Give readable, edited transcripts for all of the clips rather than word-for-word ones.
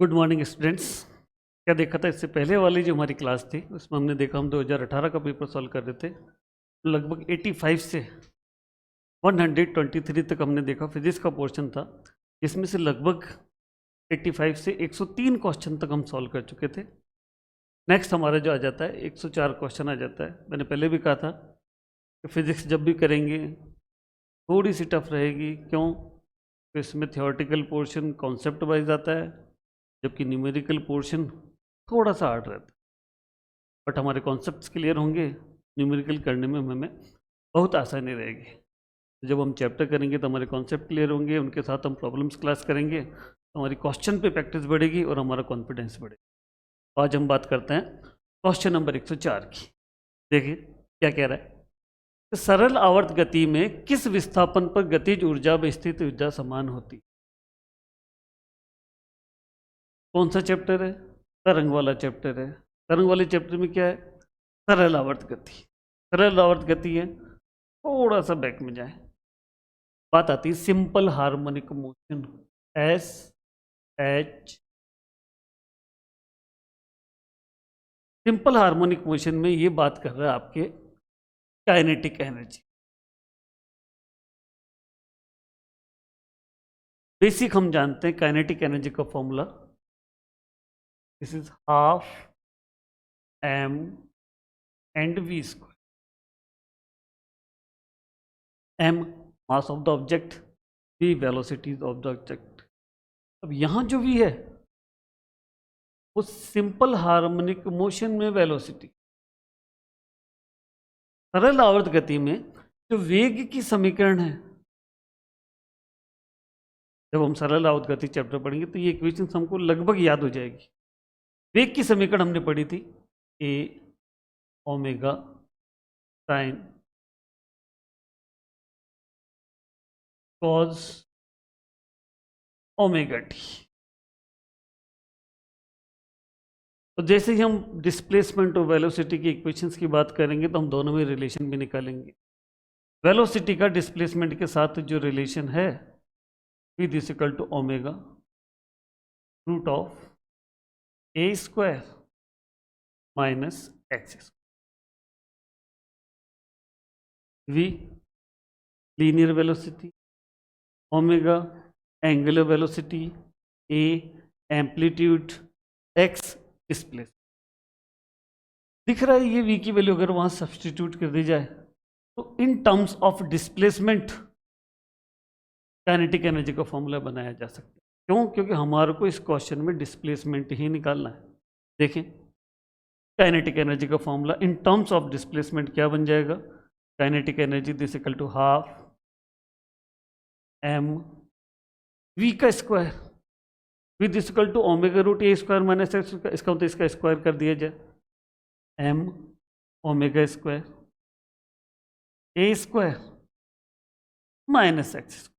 Good morning students. क्या देखा था इससे पहले वाली जो हमारी क्लास थी उसमें हमने देखा हम 2018 का पेपर सॉल्व कर रहे थे। लगभग 85 से 123 तक हमने देखा फिजिक्स का पोर्शन था, जिसमें से लगभग 85 से 103 क्वेश्चन तक हम सॉल्व कर चुके थे। नेक्स्ट हमारा जो आ जाता है 104 क्वेश्चन आ जाता है। मैंने पहले भी कहा था कि फिजिक्स जब भी करेंगे थोड़ी सी टफ रहेगी। क्यों? तो इसमें थियोरेटिकल पोर्शन कॉन्सेप्ट वाइज आता है, जबकि न्यूमेरिकल पोर्शन थोड़ा सा हार्ड रहता है। बट हमारे कॉन्सेप्ट्स क्लियर होंगे, न्यूमेरिकल करने में हमें बहुत आसानी रहेगी। जब हम चैप्टर करेंगे तो हमारे कॉन्सेप्ट क्लियर होंगे, उनके साथ हम प्रॉब्लम्स क्लास करेंगे तो हमारी क्वेश्चन पे प्रैक्टिस बढ़ेगी और हमारा कॉन्फिडेंस बढ़ेगा। आज हम बात करते हैं क्वेश्चन नंबर 104 की। देखिए क्या कह रहा है। सरल आवर्त गति में किस विस्थापन पर गतिज ऊर्जा व स्थित ऊर्जा समान होती है? कौन सा चैप्टर है? तरंग वाला चैप्टर है। तरंग वाले चैप्टर में क्या है? सरल आवर्त गति। सरल आवर्त गति है, थोड़ा सा बैक में जाए, बात आती है simple harmonic motion, S H. Simple harmonic motion में ये बात कर रहा है आपके काइनेटिक एनर्जी। बेसिक हम जानते हैं काइनेटिक एनर्जी का formula, this is half m and v square. M mass of the object, v velocity of the object. अब यहां जो वी है वो सिंपल हार्मोनिक मोशन में वेलोसिटी। सरल आवर्त गति में जो वेग की समीकरण है, जब हम सरल आवर्त गति चैप्टर पढ़ेंगे तो ये इक्वेशन हमको लगभग याद हो जाएगी। वेग की समीकरण हमने पढ़ी थी, A omega sine cos omega t. तो जैसे ही हम डिस्प्लेसमेंट और वेलोसिटी की इक्वेशंस की बात करेंगे तो हम दोनों में रिलेशन भी निकालेंगे। वेलोसिटी का डिस्प्लेसमेंट के साथ जो रिलेशन है, v this equal to omega root of a square minus x square. v linear velocity, omega angular velocity, a amplitude, x displace. दिख रहा है ये v की वैल्यू अगर वहां सब्सटीट्यूट कर दी जाए तो इन terms of displacement kinetic energy का फॉर्मूला बनाया जा सकता है। क्यों? क्योंकि हमारे को इस क्वेश्चन में डिस्प्लेसमेंट ही निकालना है। देखें काइनेटिक एनर्जी का formula in terms of displacement क्या बन जाएगा? Kinetic energy this equal to half m v का square, v this equal to omega root a square minus x. इसका मतलब इसका स्क्वायर कर दिया जाए, m omega square a square minus x.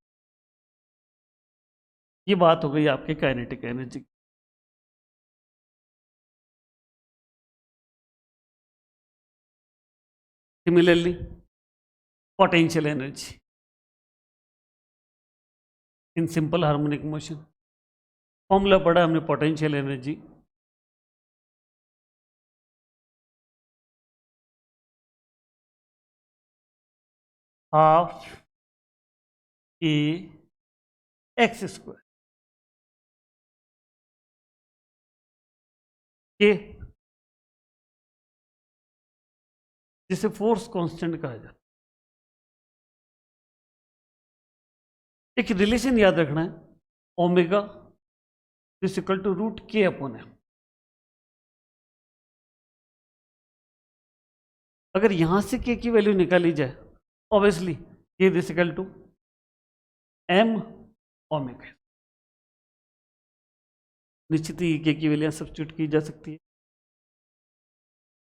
ये बात हो गई आपके kinetic energy. Similarly potential energy in simple harmonic motion, formula पढ़ा हमने पोटेंशियल एनर्जी हाफ ए एक्स स्क्वायर के, जिसे फोर्स कांस्टेंट कहा जाता है। एक रिलेशन याद रखना है, omega is equal to root k upon m. अगर यहां से के की वैल्यू निकाली जाए, obviously k is equal to m omega. निश्चित ही के की वैल्यू सब्स्टिट्यूट की जा सकती है।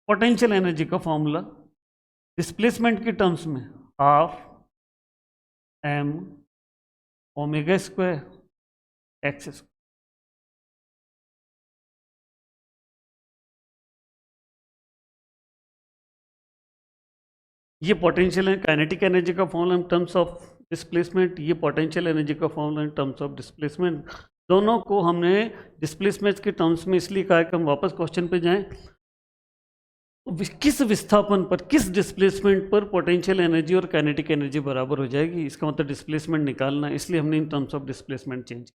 पोटेंशियल एनर्जी का फॉर्मूला डिस्प्लेसमेंट के टर्म्स में half m omega square x square. ये पोटेंशियल है काइनेटिक एनर्जी का formula in terms of displacement, ये पोटेंशियल एनर्जी का formula in terms of displacement. दोनों को हमने डिस्प्लेसमेंट के टर्म्स में इसलिए कहा है कि हम वापस क्वेश्चन पे जाएं। किस विस्थापन पर, किस डिस्प्लेसमेंट पर पोटेंशियल एनर्जी और काइनेटिक एनर्जी बराबर हो जाएगी, इसका मतलब डिस्प्लेसमेंट निकालना है, इसलिए हमने इन terms of displacement change.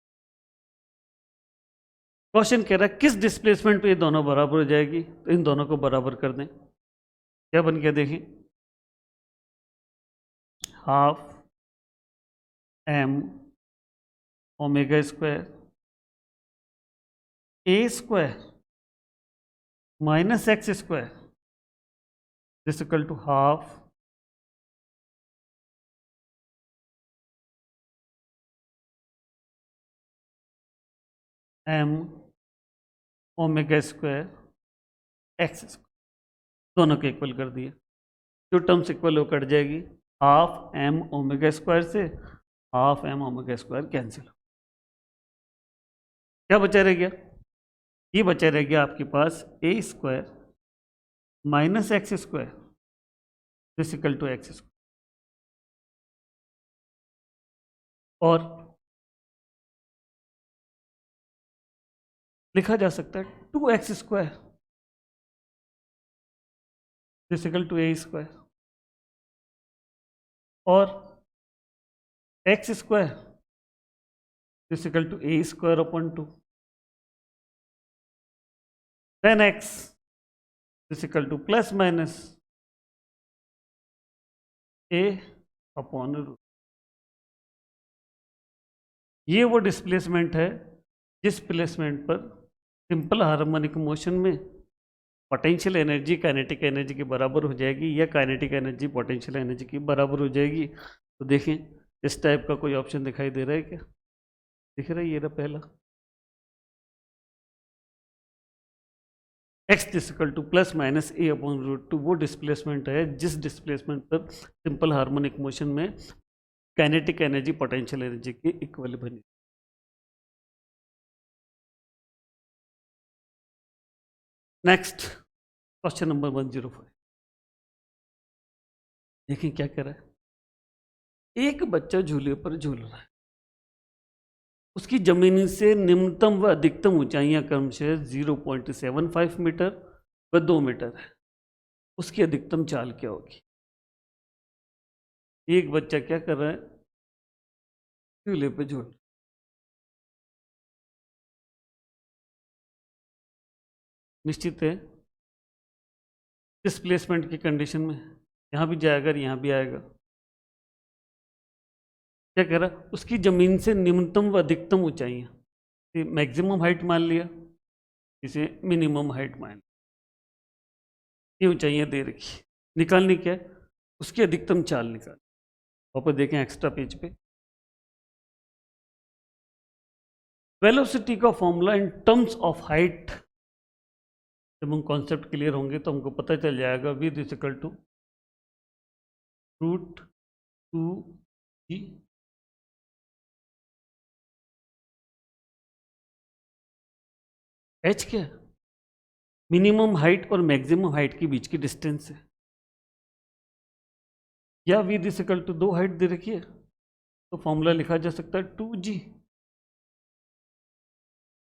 Question कह रहा है किस डिस्प्लेसमेंट पे ये दोनों बराबर हो जाएगी, तो इन दोनों को बराबर कर दें। क्या बन गया देखें, half m omega square a square minus x square is equal to half m omega square x square, दोनों को इक्वल कर दिए। जो टर्म्स इक्वल हो कट जाएगी, हाफ एम ओमेगा स्क्वायर से half m omega square cancel. क्या बचा रह गया, ये बचा रह गया आपके पास a square minus x square is equal to x square, और लिखा जा सकता है 2x square is equal to a square, और x square is equal to a square upon 2, then x is equal to plus minus a upon root. ये वो displacement है जिस प्लेसमेंट पर सिंपल हार्मोनिक मोशन में पोटेंशियल एनर्जी काइनेटिक एनर्जी के बराबर हो जाएगी, या काइनेटिक एनर्जी पोटेंशियल एनर्जी की बराबर हो जाएगी। तो देखें इस टाइप का कोई ऑप्शन दिखाई दे रहा है क्या, दिख रहा है, ये रहा पहला, x equal to plus minus a upon root 2 वो डिस्प्लेसमेंट है जिस डिस्प्लेसमेंट पर सिंपल हार्मोनिक मोशन में काइनेटिक एनर्जी पोटेंशियल एनर्जी की इक्वल बनी। नेक्स्ट क्वेश्चन नंबर 105, देखें क्या कह रहा है। एक बच्चा झूले पर झूल रहा है, उसकी जमीन से निम्नतम व अधिकतम ऊंचाइयां क्रमशः 0.75 मीटर व 2 मीटर है, उसकी अधिकतम चाल क्या होगी। एक बच्चा क्या कर रहा है, झूले पे झूल, निश्चित है डिस्प्लेसमेंट की कंडीशन में यहां भी जाएगा, यहां भी आएगा। क्या कह रहा, उसकी जमीन से निम्नतम व अधिकतम ऊंचाइयां, मैक्सिमम हाइट मान लिया, इसे मिनिमम हाइट मान लिया, ये ऊंचाइयां दे रखी, निकालनी क्या है, उसकी अधिकतम चाल निकाल। वापस देखें एक्स्ट्रा पेज पे, वेलोसिटी का formula in terms of height, जब हम कॉन्सेप्ट क्लियर होंगे तो हमको पता चल जाएगा, v is equal to root 2g h क्या, मिनिमम हाइट और मैक्सिमम हाइट के बीच की डिस्टेंस है, या वी इज इक्वल टू दो हाइट दे रखी है तो फॉर्मूला लिखा जा सकता है 2g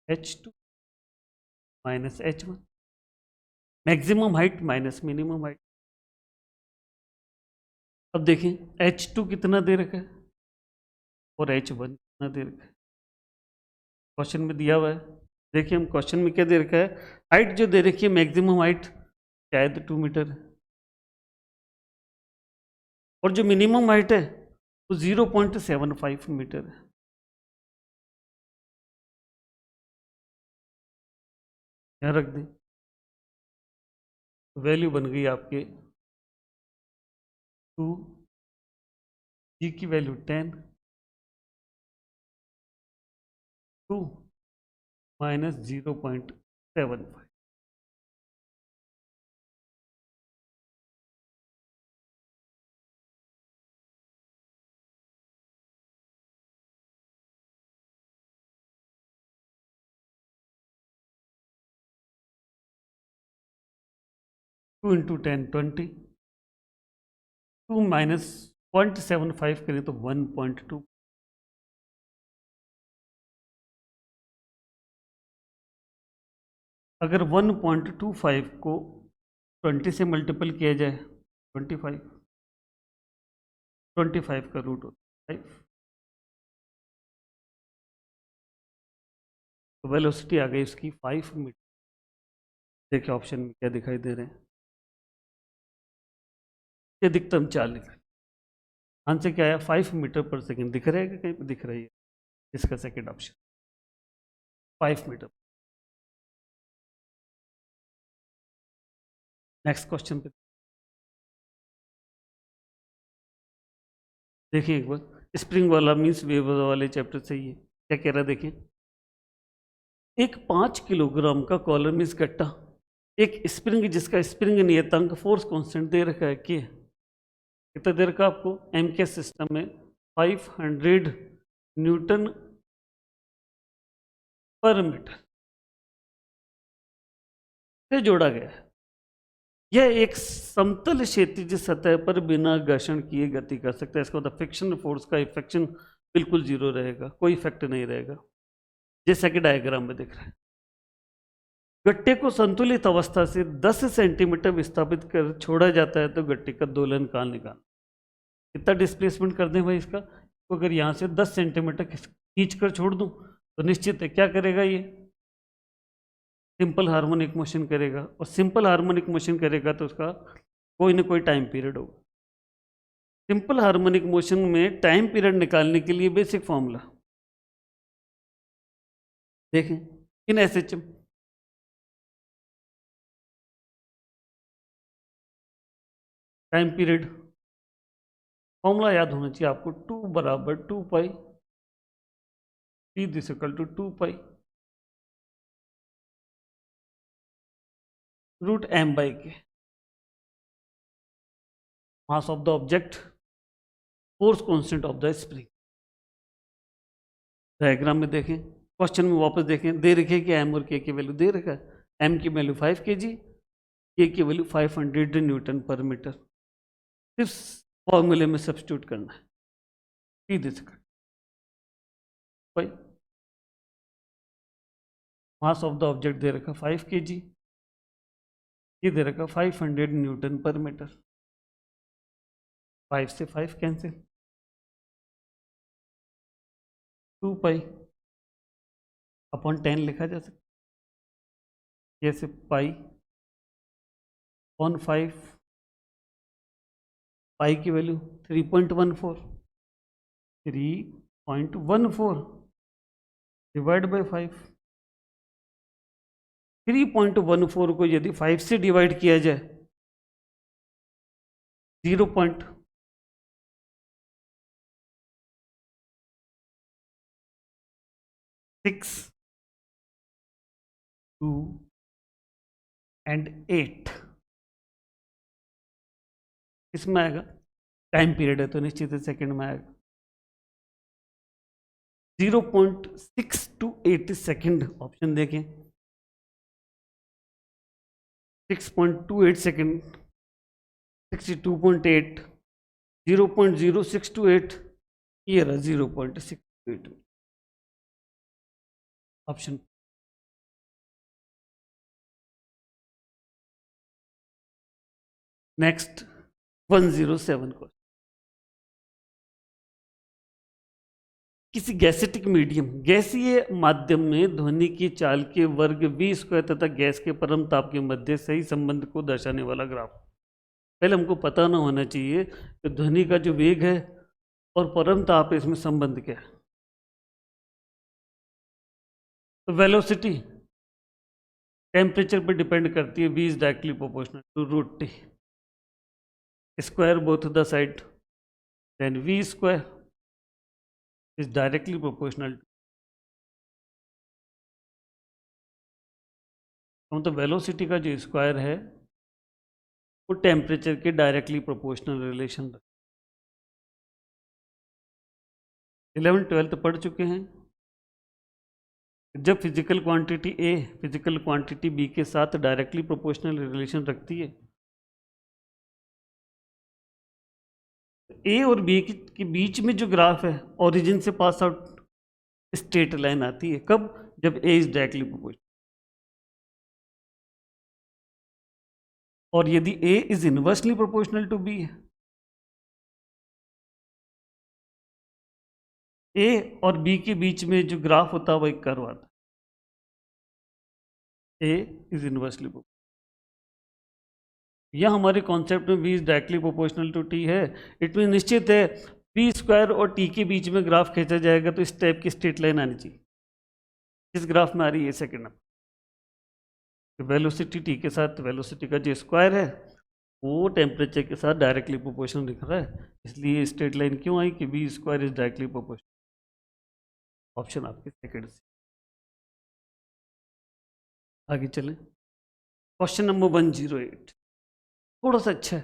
h2 minus h1, maximum height minus minimum height. अब देखें h2 कितना दे रखा है और h1 कितना दे रखा है, क्वेश्चन में दिया हुआ है। देखिए हम क्वेश्चन में क्या दे रखा है, हाइट जो दे रखी है मैक्सिमम हाइट शायद 2 मीटर है, और जो मिनिमम हाइट है वो 0.75 मीटर है। यहाँ रख दें, वैल्यू बन गई आपके 2, जी की value 10, 2 minus 0.75, two into 10 20, 2 minus 0.75 करें तो 1.2, अगर 1.25 को 20 से मल्टीपल किया जाए 25 का रूट होता है 5, तो वेलोसिटी आ गई इसकी 5 मीटर। देखिए ऑप्शन में क्या दिखाई दे रहे हैं, ये अधिकतम चाल निकल, आंसर क्या आया 5 मीटर पर सेकेंड। दिख रहा है कि कहीं पे दिख रही है, इसका second option 5 metre. Next question पे देखिए एक बार, स्प्रिंग वाला मीन्स वेव वाले चैप्टर से ही है। क्या कह रहा है देखिए, एक 5 किलोग्राम का कॉलम मीन्स गट्टा, एक स्प्रिंग जिसका स्प्रिंग नियतांक फोर्स कांस्टेंट दे रखा है कि कितना दे रखा आपको, एम के सिस्टम में 500 न्यूटन पर मीटर से जोड़ा गया है। यह एक समतल क्षैतिज सतह पर बिना घर्षण किए गति कर सकता है। इसका मतलब फ्रिक्शन फोर्स का इफेक्शन बिल्कुल जीरो रहेगा, कोई इफेक्ट नहीं रहेगा, जैसा कि डायग्राम में दिख रहा है। गट्टे को संतुलित अवस्था से 10 सेंटीमीटर विस्थापित कर छोड़ा जाता है तो गट्टे का दोलन काल निकाल, कितना डिस्प्लेसमेंट कर दें भाई इसका, तो अगर यहाँ से 10 सेंटीमीटर खींच कर छोड़ दूँ तो निश्चित है क्या करेगा, ये सिंपल हार्मोनिक मोशन करेगा, और सिंपल हार्मोनिक मोशन करेगा तो उसका कोई ना कोई टाइम पीरियड होगा। सिंपल हार्मोनिक मोशन में टाइम पीरियड निकालने के लिए बेसिक फॉर्मूला देखें in SHM, time period formula याद होना चाहिए आपको, 2 बराबर 2 pi t this equal to 2 pi root m by k, mass of the object, force constant of the spring. Diagram में देखें, क्वेश्चन में वापस देखें, दे रखे कि एम और के की वैल्यू दे रखा है, एम की वैल्यू 5 kg, के की वैल्यू 500 न्यूटन पर मीटर। इस फॉर्मूले में सब्स्टिट्यूट करना है, टी दिस भाई मास ऑफ द ऑब्जेक्ट दे रखा 5 kg, ये दे रखा 500 न्यूटन पर मीटर, 5 से 5 कैंसिल, 2 पाई अपॉन 10 लिखा जा सकता, जैसे पाई ऑन 5, पाई की वैल्यू 3.14 डिवाइड बाई 5, 3.14 को यदि 5 से डिवाइड किया जाए 0.6 2 एंड 8 इसमें आएगा, टाइम पीरियड है तो निश्चित है सेकंड में आएगा, 0.628 सेकंड। ऑप्शन देखें 6.28 सेकंड, 62.8, 0.0628, ये रहा 0.628 ऑप्शन। नेक्स्ट 107 को, किसी गैसेटिक मीडियम गैसीय माध्यम में ध्वनि की चाल के वर्ग v² तथा गैस के परम ताप के मध्य सही संबंध को दर्शाने वाला ग्राफ। पहले हमको पता ना होना चाहिए कि ध्वनि का जो वेग है और परम ताप है इसमें संबंध क्या है। तो वेलोसिटी टेम्परेचर पर डिपेंड करती है, v is directly proportional to root T square both the side, then v² is directly proportional तो वेलोसिटी का जो स्क्वायर है वो टेम्परेचर के directly proportional relation. 11th 12th पढ़ चुके हैं, जब physical quantity A physical quantity B के साथ डायरेक्टली प्रोपोर्शनल रिलेशन रखती है, ए और बी के बीच में जो ग्राफ है ओरिजिन से पास आउट स्ट्रेट लाइन आती है, कब, जब ए इज डायरेक्टली प्रोपोर्शनल। और यदि A is inversely proportional to B है, A और B के बीच में जो ग्राफ होता है वो एक कर्व आता है, A इज इनवर्सली प्रोपोर्शनल। यह हमारे कॉन्सेप्ट में B is directly proportional to T है, इट मीन निश्चित है B स्क्वायर और T के बीच में ग्राफ खींचा जाएगा तो इस टाइप की स्ट्रेट लाइन आनी चाहिए। इस ग्राफ में आ रही है सेकंड नंबर, वेलोसिटी T के साथ वेलोसिटी का जो स्क्वायर है वो टेम्परेचर के साथ डायरेक्टली प्रोपोर्शनल दिख रहा है, इसलिए स्ट्रेट लाइन क्यों आई कि B square is directly proportional. Option आपके सेकंड से। आगे चलें, क्वेश्चन नंबर 108 थोड़ा सा अच्छा है।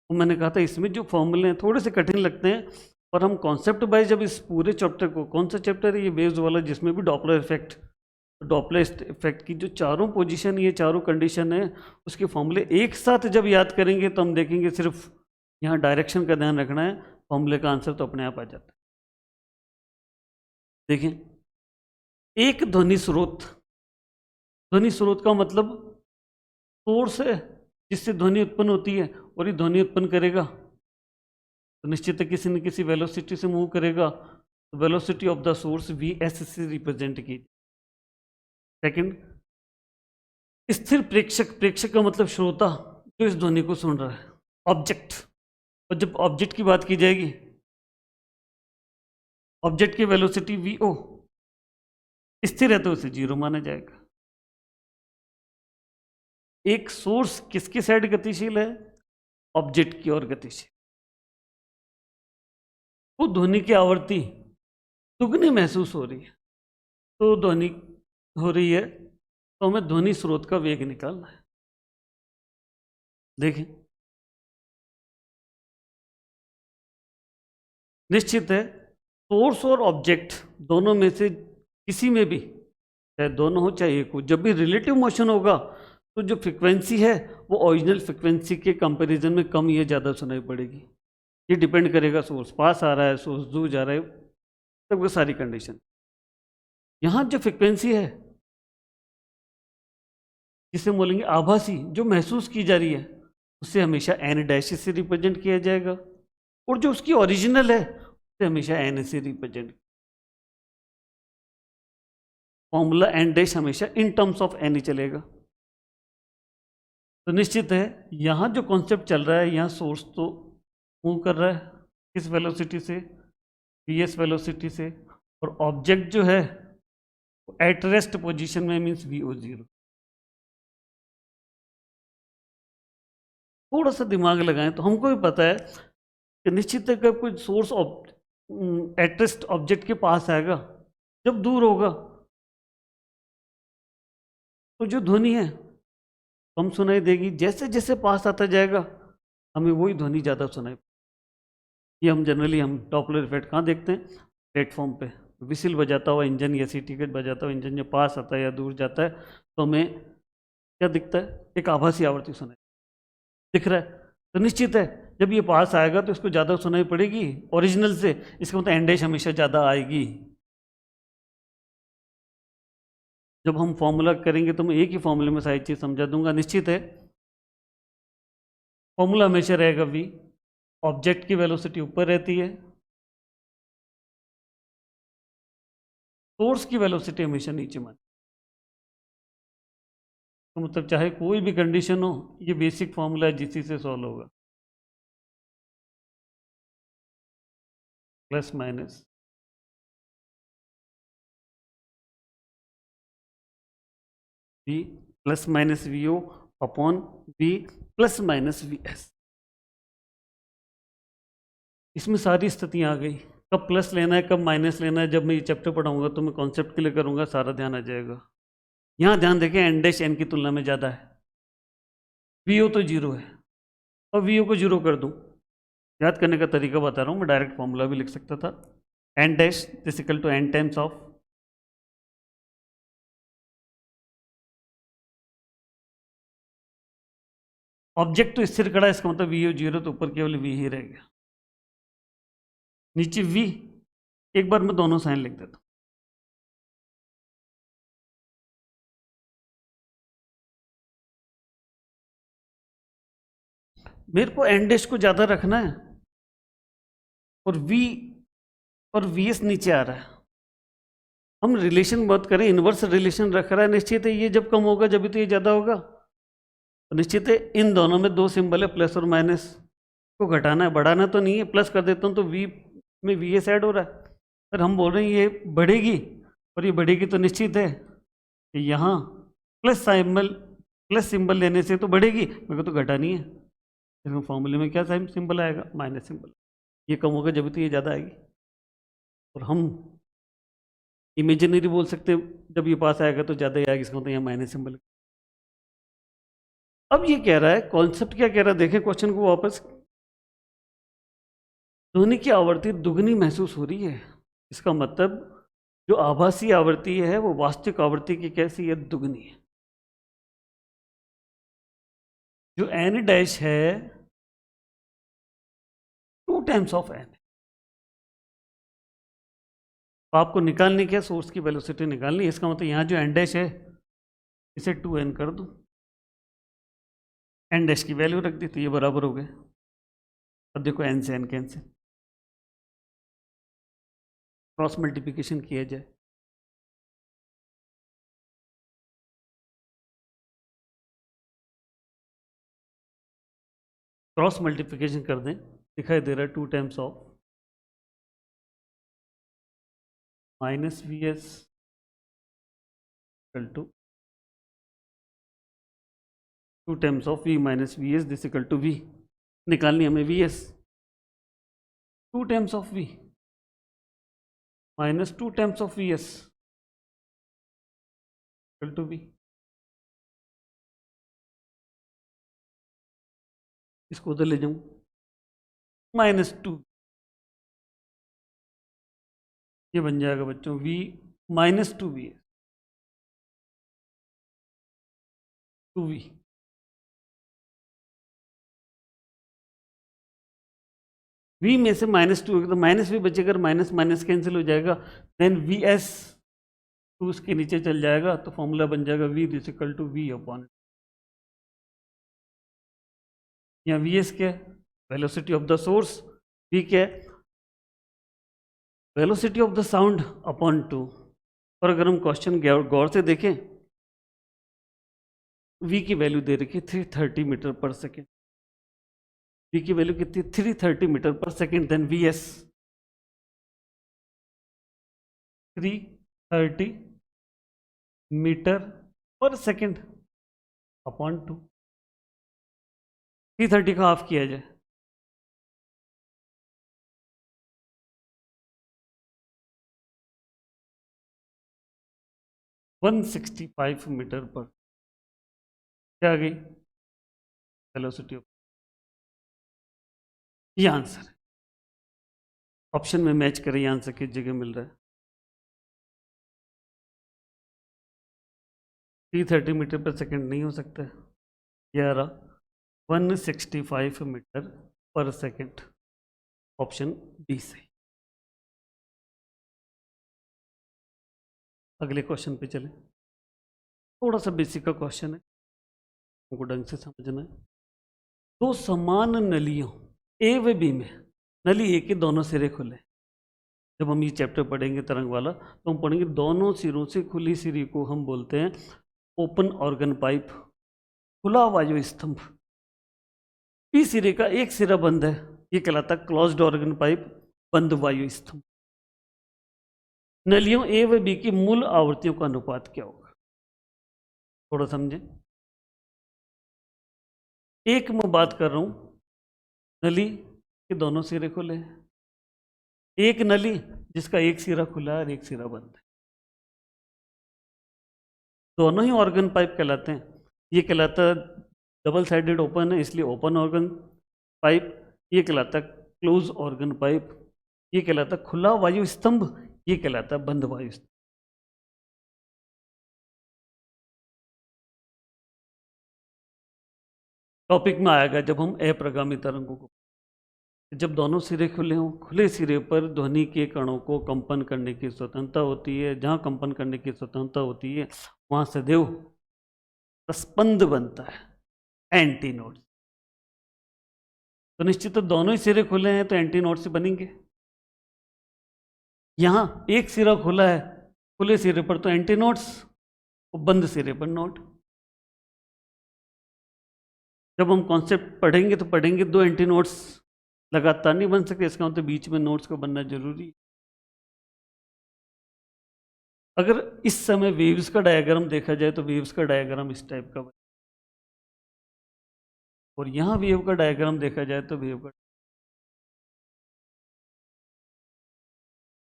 तो मैंने कहा था इसमें जो फॉर्मूले हैं थोड़े से कठिन लगते हैं, और हम कॉन्सेप्ट बाय जब इस पूरे चैप्टर को, कौन सा चैप्टर है ये, वेव्स वाला, जिसमें भी डॉपलर इफेक्ट, डॉपलर इफेक्ट की जो चारों पोजीशन, ये चारों कंडीशन है, उसके फॉर्मूले एक साथ जब याद करेंगे तो हम देखेंगे सिर्फ यहाँ डायरेक्शन का ध्यान रखना है, फॉर्मूले का आंसर तो अपने आप आ जाता है। देखें, एक ध्वनि स्रोत, ध्वनि स्रोत का मतलब सोर्स है जिससे ध्वनि उत्पन्न होती है, और ये ध्वनि उत्पन्न करेगा तो निश्चित है किसी न किसी वेलोसिटी से मूव करेगा, तो velocity of the source Vs से रिप्रेजेंट की। सेकंड, स्थिर प्रेक्षक, प्रेक्षक का मतलब श्रोता जो इस ध्वनि को सुन रहा है, ऑब्जेक्ट, और जब ऑब्जेक्ट की बात की जाएगी, ऑब्जेक्ट की वेलोसिटी Vo स्थिर है तो उसे 0 माना जाएगा। एक सोर्स किसकी साइड गतिशील है, ऑब्जेक्ट की ओर गतिशील, वो ध्वनि की आवृत्ति दुगनी महसूस हो रही है, तो ध्वनि हो रही है तो हमें ध्वनि स्रोत का वेग निकालना है। देखें, निश्चित है सोर्स और ऑब्जेक्ट दोनों में से किसी में भी, चाहे दोनों हो चाहे एक हो, जब भी रिलेटिव मोशन होगा तो जो फ्रिक्वेंसी है वो ओरिजिनल फ्रिक्वेंसी के कंपैरिजन में कम या ज़्यादा सुनाई पड़ेगी। ये डिपेंड करेगा सोर्स पास आ रहा है, सोर्स दूर जा रहा है, तब वो सारी कंडीशन। यहाँ जो फ्रिक्वेंसी है जिसे बोलेंगे आभासी, जो महसूस की जा रही है, उसे हमेशा एन डैश से रिप्रेजेंट किया जाएगा, और जो उसकी ओरिजिनल है उसे हमेशा एन से रिप्रेजेंट। फॉर्मूला एन डैश हमेशा इन टर्म्स ऑफ एन ही चलेगा। तो निश्चित है यहाँ जो कॉन्सेप्ट चल रहा है, यहाँ सोर्स तो मूव कर रहा है किस वेलोसिटी से, Vs वेलोसिटी से, और ऑब्जेक्ट जो है एट रेस्ट पोजीशन में मीन्स Vo0। थोड़ा सा दिमाग लगाएं तो हमको भी पता है कि निश्चित है कि कोई सोर्स एट रेस्ट ऑब्जेक्ट के पास आएगा, जब दूर होगा तो जो ध्वनि है कम सुनाई देगी, जैसे जैसे पास आता जाएगा हमें वही ध्वनि ज़्यादा सुनाई। ये हम जनरली हम डॉपलर इफेक्ट कहाँ देखते हैं, प्लेटफॉर्म पे विसिल बजाता हुआ इंजन या सीटी टिकट बजाता हुआ इंजन जब पास आता है या दूर जाता है तो हमें क्या दिखता है, एक आभासी आवृत्ति सुनाई दिख रहा है। तो निश्चित है जब ये पास आएगा तो इसको ज़्यादा सुनाई पड़ेगी ओरिजिनल से, इसका मतलब एंडेश हमेशा ज़्यादा आएगी। जब हम फॉर्मूला करेंगे तो मैं एक ही फॉर्मूले में सारी चीज़ समझा दूंगा। निश्चित है फॉर्मूला हमेशा रहेगा V, ऑब्जेक्ट की वेलोसिटी ऊपर रहती है, सोर्स की वेलोसिटी हमेशा नीचे मान। तो मतलब चाहे कोई भी कंडीशन हो, ये बेसिक फॉर्मूला है जिसी से सॉल्व होगा, plus minus V plus minus Vo upon V plus minus Vs। इसमें सारी स्थितियां आ गई, कब प्लस लेना है कब माइनस लेना है, जब मैं ये चैप्टर पढ़ाऊंगा तो मैं कॉन्सेप्ट क्लियर करूंगा, सारा ध्यान आ जाएगा। यहाँ ध्यान देखें एन डैश एन की तुलना में ज़्यादा है, Vo तो 0 है, और Vo को 0 कर दूं, याद करने का तरीका बता रहा हूँ, मैं डायरेक्ट फॉर्मूला भी लिख सकता था, N dash is equal to N times of object तो स्थिर खड़ा है, इसका मतलब Vo 0, तो ऊपर केवल V ही रह गया, नीचे V। एक बार मैं दोनों साइन लिख देता हूँ, मेरे को एन डैश को ज़्यादा रखना है और वी और वी एस नीचे आ रहा है। हम रिलेशन बात करें, इनवर्स रिलेशन रख रहा है, निश्चित है ये जब कम होगा जब तो ये ज़्यादा होगा। तो निश्चित है इन दोनों में दो सिंबल है, प्लस और माइनस, को घटाना है, बढ़ाना तो नहीं है। प्लस कर देता हूँ तो वी में वी एस ऐड हो रहा है। पर हम बोल रहे हैं ये बढ़ेगी और ये बढ़ेगी, तो निश्चित है कि यहाँ प्लस सिंबल लेने से तो बढ़ेगी, मेरे को तो घटानी है। इसमें फॉर्मूले में क्या सिंबल आएगा? Minus symbol. ये कम होगा जब तो ये ज़्यादा आएगी। और हम इमेजिनरी बोल सकते हैं, जब ये पास आएगा तो ज़्यादा ही आएगा, इसका मतलब यहाँ माइनस सिंबल। अब ये कह रहा है, कॉन्सेप्ट क्या कह रहा है, देखें क्वेश्चन को वापस। ध्वनि की आवृत्ति दुगनी महसूस हो रही है, इसका मतलब जो आभासी आवृत्ति है वो वास्तविक आवृत्ति की कैसी है? दुगनी है। जो एन डैश है 2 टाइम्स ऑफ एन। तो आपको निकालनी क्या? सोर्स की वेलोसिटी निकालनी है। इसका मतलब यहाँ जो एन डैश है इसे 2n कर दो, एन डैश की वैल्यू रख दी तो ये बराबर हो गए। अब देखो एन से एन कैंसिल, क्रॉस मल्टीप्लिकेशन किया जाए, क्रॉस मल्टीप्लिकेशन कर दें, दिखाई दे रहा है 2 times of minus V S equal to 2 times of V minus V S, this equal to V. निकालनी हमें V S, 2 times of V minus 2 times of V S equal to V. इसको उधर ले जाऊं, -2, ये बन जाएगा बच्चों v -2v 2v। v में से -2 तो माइनस भी बचेगा, माइनस माइनस कैंसिल हो जाएगा, देन वी एस 2 उसके नीचे चल जाएगा, तो फॉर्मूला बन जाएगा v this equal to v upon. यहाँ वी एस क्या है? Velocity of the source. v क्या है? Velocity of the sound upon 2। और अगर हम क्वेश्चन गौर से देखें, v की वैल्यू दे रखी है 330 मीटर पर सेकेंड। v की वैल्यू कितनी? 330 metre per second. Then V S 330 metre per second upon 2। 330 का हाफ किया जाए, वन 165 मीटर पर क्या आ गई वेलोसिटी ऑफ। ये आंसर है। ऑप्शन में मैच करें, ये आंसर किस जगह मिल रहा है? 330 मीटर पर सेकेंड नहीं हो सकता है, ये आ रहा 165 metre per second. Option B सही। अगले क्वेश्चन पे चलें। थोड़ा सा बेसिक का क्वेश्चन है, हमको ढंग से समझना है। दो समान नलियों ए व बी में, नली ए के दोनों सिरे खुले। जब हम ये चैप्टर पढ़ेंगे तरंग वाला, तो हम पढ़ेंगे दोनों सिरों से खुली सिरी को हम बोलते हैं ओपन ऑर्गन पाइप, खुला वायु स्तंभ। बी सिरे का एक सिरा बंद है, ये कहलाता है क्लोज्ड ऑर्गन पाइप, बंद वायु स्तंभ। नलियों ए व बी की मूल आवृत्तियों का अनुपात क्या होगा? थोड़ा समझें। एक मैं बात कर रहा हूं, नली के दोनों सिरे खुले हैं। एक नली जिसका एक सिरा खुला है और एक सिरा बंद है, दोनों ही ऑर्गन पाइप कहलाते हैं। ये कहलाता है डबल साइडेड ओपन है, इसलिए ओपन ऑर्गन पाइप। ये कहलाता है क्लोज ऑर्गन पाइप। ये कहलाता है खुला वायु स्तंभ। ये कहलाता है बंद वायु स्तंभ। टॉपिक में आएगा जब हम अप्रगामी तरंगों को, जब दोनों सिरे खुले हों, खुले सिरे पर ध्वनि के कणों को कंपन करने की स्वतंत्रता होती है। जहाँ कंपन करने की स्वतंत्रता होती है वहाँ सदैव स्पंद बनता है, एंटी नोड। तो निश्चित तो दोनों ही सिरे खुले हैं तो एंटी नोड से बनेंगे। यहां एक सिरा खुला है, खुले सिरे पर तो एंटी नोड्स और बंद सिरे पर नोड। जब हम कॉन्सेप्ट पढ़ेंगे तो पढ़ेंगे दो एंटी नोड्स लगातार नहीं बन सकते, इसका मतलब बीच में नोड्स को बनना जरूरी है। अगर इस समय वेव्स का डायग्राम देखा जाए तो वेव्स का डायग्राम इस टाइप का बने, और यहां वेव का डायग्राम देखा जाए तो वेव का,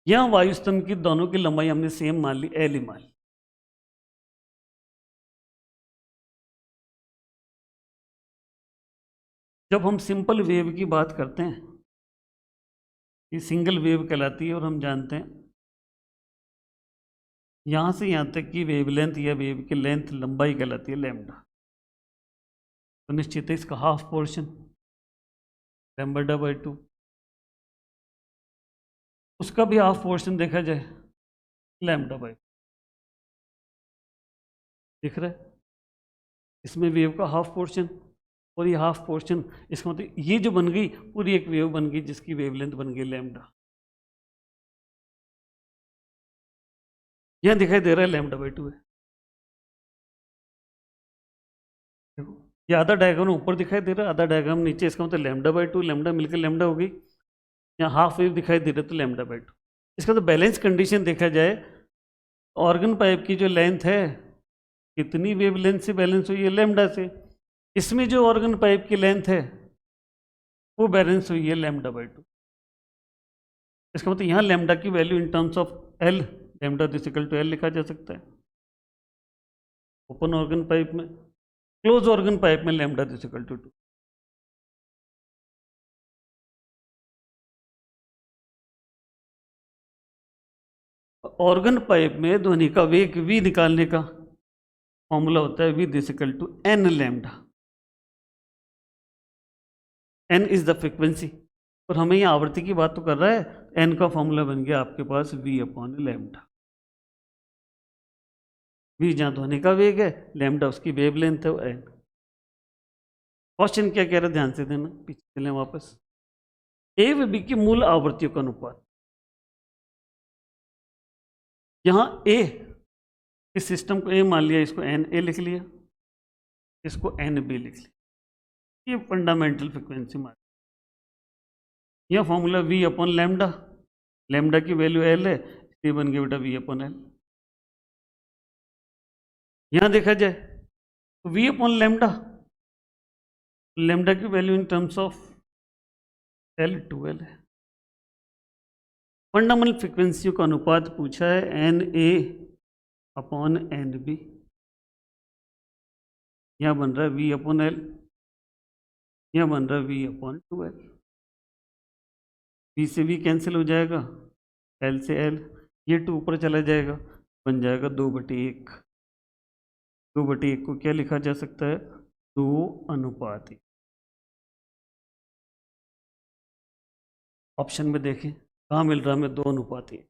यहां वायुस्तंभ की दोनों की लंबाई हमने सेम मान ली, एल ही मान ली। जब हम सिंपल वेव की बात करते हैं, ये सिंगल वेव कहलाती है, और हम जानते हैं यहां से यहां तक की वेवलेंथ या वेव की लेंथ लंबाई कहलाती है लैम्डा। तो निश्चित है इसका हाफ पोर्शन लैम्बडा बाई 2, उसका भी हाफ पोर्शन देखा जाए लैम्डा बाई, दिख रहा है इसमें वेव का हाफ पोर्शन और ये हाफ पोर्शन, इसका मतलब ये जो बन गई पूरी एक वेव बन गई जिसकी वेवलेंथ बन गई लैम्डा। यहां दिखाई दे रहा है लैम्डा बाई 2 है, देखो ये आधा डायग्राम ऊपर दिखाई दे रहा है, आधा डायग्राम नीचे, इसका मतलब लैम्डा बाई 2, लैम्डा मिलकर लैम्डा हो गई। यहाँ हाफ वेव दिखाई दे रहा है तो लैम्डा बाई 2। इसका तो बैलेंस कंडीशन देखा जाए, ऑर्गन पाइप की जो लेंथ है कितनी वेव लेंथ से बैलेंस हुई है लैम्डा से, इसमें जो ऑर्गन पाइप की लेंथ है वो बैलेंस हुई है लैम्डा बाई 2। इसका मतलब यहाँ लैम्डा की value in terms of L, lambda equal to L लिखा जा सकता है। ओपन ऑर्गन पाइप में, क्लोज ऑर्गन पाइप में lambda equal to 2। Organ pipe में ध्वनि का वेग v निकालने का फॉर्मूला होता है v equal to N lambda. N is the frequency, और हमें ये आवृत्ति की बात तो कर रहा है, एन का फॉर्मूला बन गया आपके पास v अपॉन लैम्डा। v जहां ध्वनि का वेग है, लैम्डा उसकी वेव लेंथ है, एन। क्वेश्चन क्या कह रहा है ध्यान से देना, पीछे चलें वापस। ए व बी की मूल आवृत्तियों का अनुपात, यहां ए, इस सिस्टम को ए मान लिया, इसको एन ए लिख लिया, इसको एन बी लिख लिया, ये फंडामेंटल फ्रिक्वेंसी मान। यह formula v upon lambda, lambda की वैल्यू एल है इसलिए बन गया बेटा v अपॉन एल। यहां देखा जाए तो v अपॉन लैम्डा, लैम्डा की value in terms of L 2l है। फंडामेंटल फ्रिक्वेंसियों का अनुपात पूछा है N A upon N B, यहां बन रहा है v अपॉन एल, यहां बन रहा है v अपॉन 2l। v से v कैंसिल हो जाएगा, l से l, ये 2 ऊपर चला जाएगा, बन जाएगा 2/1। 2/1 को क्या लिखा जा सकता है, 2 अनुपात 1। ऑप्शन में देखें कहाँ मिल रहा है हमें 2 अनुपात 1।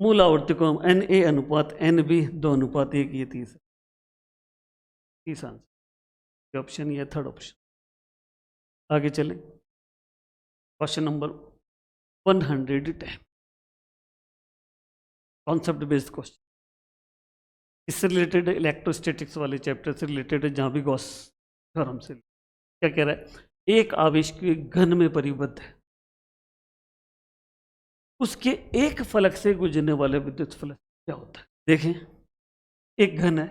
मूल आवर्ती को हम एन ए अनुपात एन बी 2 अनुपात 1, ये तीसरा आंसर, ऑप्शन ये थर्ड ऑप्शन। आगे चलें, question number 110, concept based question, इससे रिलेटेड इलेक्ट्रोस्टैटिक्स वाले चैप्टर से रिलेटेड है, जहां भी गॉस थ्योरम से। क्या कह रहा है, एक आवेश के घन में परिबद्ध है, उसके एक फलक से गुजरने वाले विद्युत फलक क्या होता है। देखें एक घन है,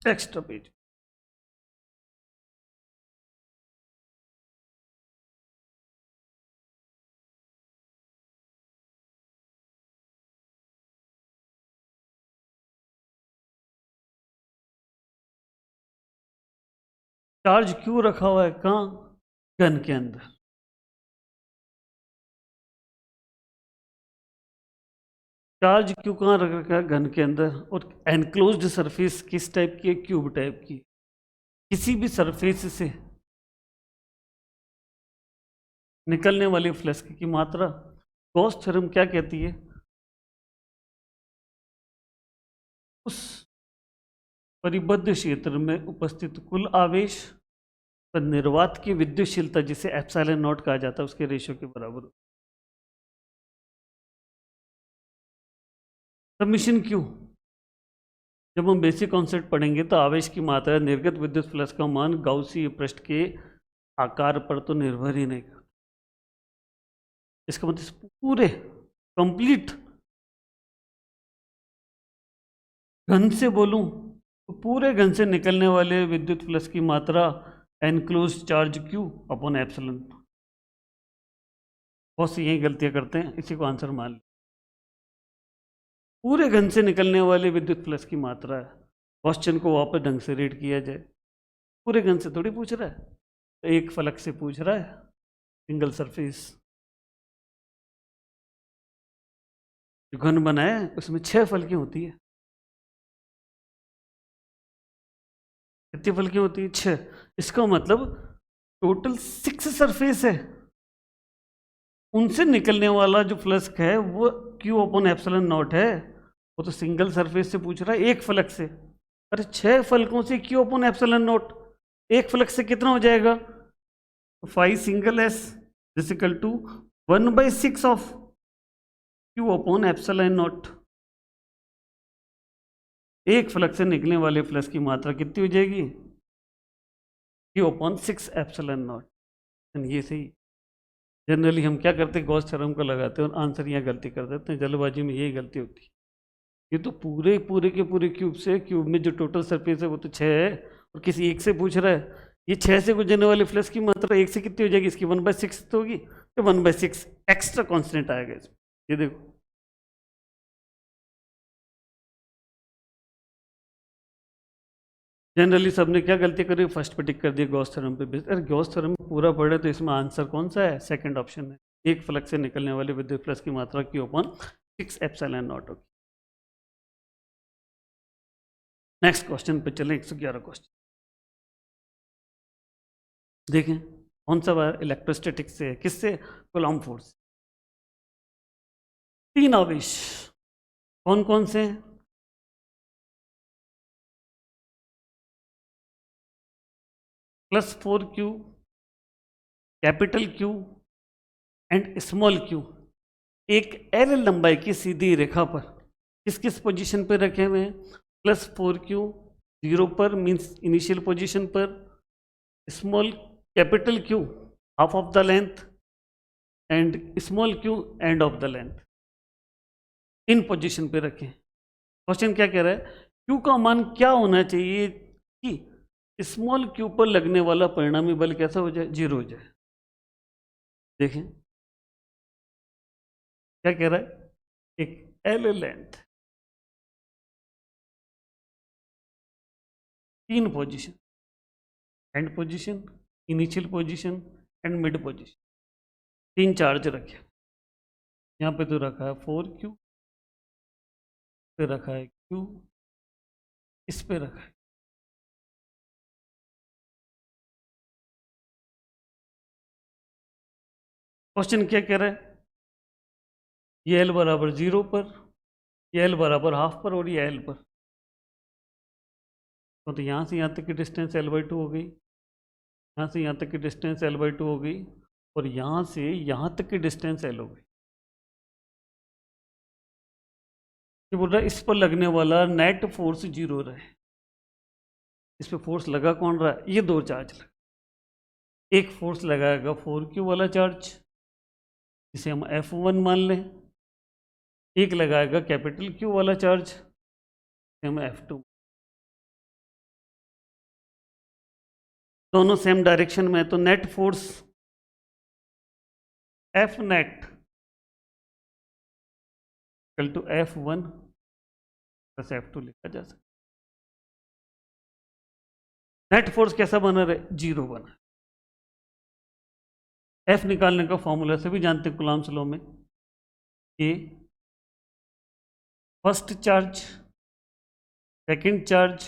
एक्स्ट्रा पेज, चार्ज क्यों रखा हुआ है, कहां, घन के अंदर। चार्ज क्यू कहाँ रख रखा है? घन के अंदर। और एनक्लोज्ड सरफेस किस टाइप की है? क्यूब टाइप की। किसी भी सरफेस से निकलने वाली फ्लक्स की मात्रा गॉस थ्योरम क्या कहती है? उस परिबद्ध क्षेत्र में उपस्थित कुल आवेश पर निर्वात की विद्युतशीलता, जिसे एप्सिलॉन नॉट कहा जाता है, उसके रेशियो के बराबर। सबमिशन क्यू, जब हम बेसिक कॉन्सेप्ट पढ़ेंगे तो आवेश की मात्रा निर्गत विद्युत फ्लक्स का मान गाउसी पृष्ठ के आकार पर तो निर्भर ही नहीं करता। इसका मतलब पूरे कंप्लीट घन से बोलूं तो पूरे घन से निकलने वाले विद्युत फ्लक्स की मात्रा enclose charge Q upon epsilon. बहुत सी यही गलतियां करते हैं, इसी को आंसर मान लें। पूरे घन से निकलने वाले विद्युत फ्लक्स की मात्रा है। क्वेश्चन को वापस ढंग से रीड किया जाए, पूरे घन से थोड़ी पूछ रहा है, तो एक फलक से पूछ रहा है, सिंगल सरफेस। जो घन बना है उसमें 6 फलकें होती है। कितनी फलकें होती है? 6। इसका मतलब टोटल 6 सरफेस है। उनसे निकलने वाला जो फ्लक्स है वो क्यू अपॉन एप्सिलॉन नॉट है। वो तो सिंगल सरफेस से पूछ रहा है, एक फलक से। अरे 6 फलकों से क्यू अपॉन एप्सिलॉन नॉट, एक फलक से कितना हो जाएगा? 5 single S equal to 1/6 of Q upon epsilon naught. एक फलक से निकलने वाले फ्लक्स की मात्रा कितनी हो जाएगी? Q upon 6 epsilon not. ये सही। जनरली हम क्या करते हैं, गॉस थ्योरम को लगाते हैं और आंसर यहाँ गलती कर देते हैं। जल्दबाजी में यही गलती होती है। ये तो पूरे पूरे के पूरे क्यूब से, क्यूब में जो टोटल सरफेस है वो तो 6 है, और किसी एक से पूछ रहा है। ये 6 से गुजरने वाली फ्लक्स की मात्रा एक से कितनी हो जाएगी? इसकी 1/6 तो होगी, तो 1/6 एक्स्ट्रा कॉन्स्टेंट आएगा इसमें। ये देखो, जनरली सबने क्या गलती करी? फर्स्ट पे टिक कर दिया गॉस थ्योरम पे। अरे गॉस थ्योरम पूरा पढ़े तो इसमें आंसर कौन सा है? सेकंड ऑप्शन है। एक फ्लक्स से निकलने वाले विद्युत फ्लक्स की मात्रा क्यू अपॉन 6 एप्सिलॉन नॉट होगी। नेक्स्ट क्वेश्चन पे चलें, 111 क्वेश्चन देखें। कौन सा बार इलेक्ट्रोस्टैटिक से है? किससे? Coulomb force. 3 आवेश कौन कौन से हैं? +4Q, capital Q and small Q, एक L लंबाई की सीधी रेखा पर किस किस पोजीशन पर रखे हुए हैं? +4Q 0 पर मीन्स इनिशियल पोजीशन पर, small capital Q half of the length and small Q end of the length. In position पे रखें। क्वेश्चन क्या कह रहा है? Q का मान क्या होना चाहिए कि स्मॉल Q पर लगने वाला परिणामी बल कैसा हो जाए? 0 हो जाए। देखें क्या कह रहा है? एक L length, 3 position, and position, initial position and mid position, 3 charge रखे। यहाँ पे तो रखा है 4Q, पे रखा है Q, इस पे रखा है। क्वेश्चन क्या कह रहा है? ये L बराबर 0 पर, ये L बराबर हाफ पर, और ये L पर। तो यहाँ से यहाँ तक की डिस्टेंस L/2 हो गई, यहाँ से यहाँ तक की डिस्टेंस L/2 हो गई, और यहाँ से यहाँ तक की डिस्टेंस L हो गई। ये बोल रहा है इस पर लगने वाला नेट फोर्स 0 रहे। इस पे फोर्स लगा कौन रहा है? ये 2 चार्ज लगा। एक फोर्स लगाएगा 4Q वाला चार्ज, जिसे हम F1 मान लें। एक लगाएगा कैपिटल Q वाला चार्ज, जिसे हम F2। दोनों सेम डायरेक्शन में है, तो net force F net equal to F1 plus F2 लिखा जा सकता। नेट फोर्स कैसा बना रहे? 0 बना। F निकालने का फॉर्मूला सभी जानते हैं कूलॉम्स लॉ में, K first charge second charge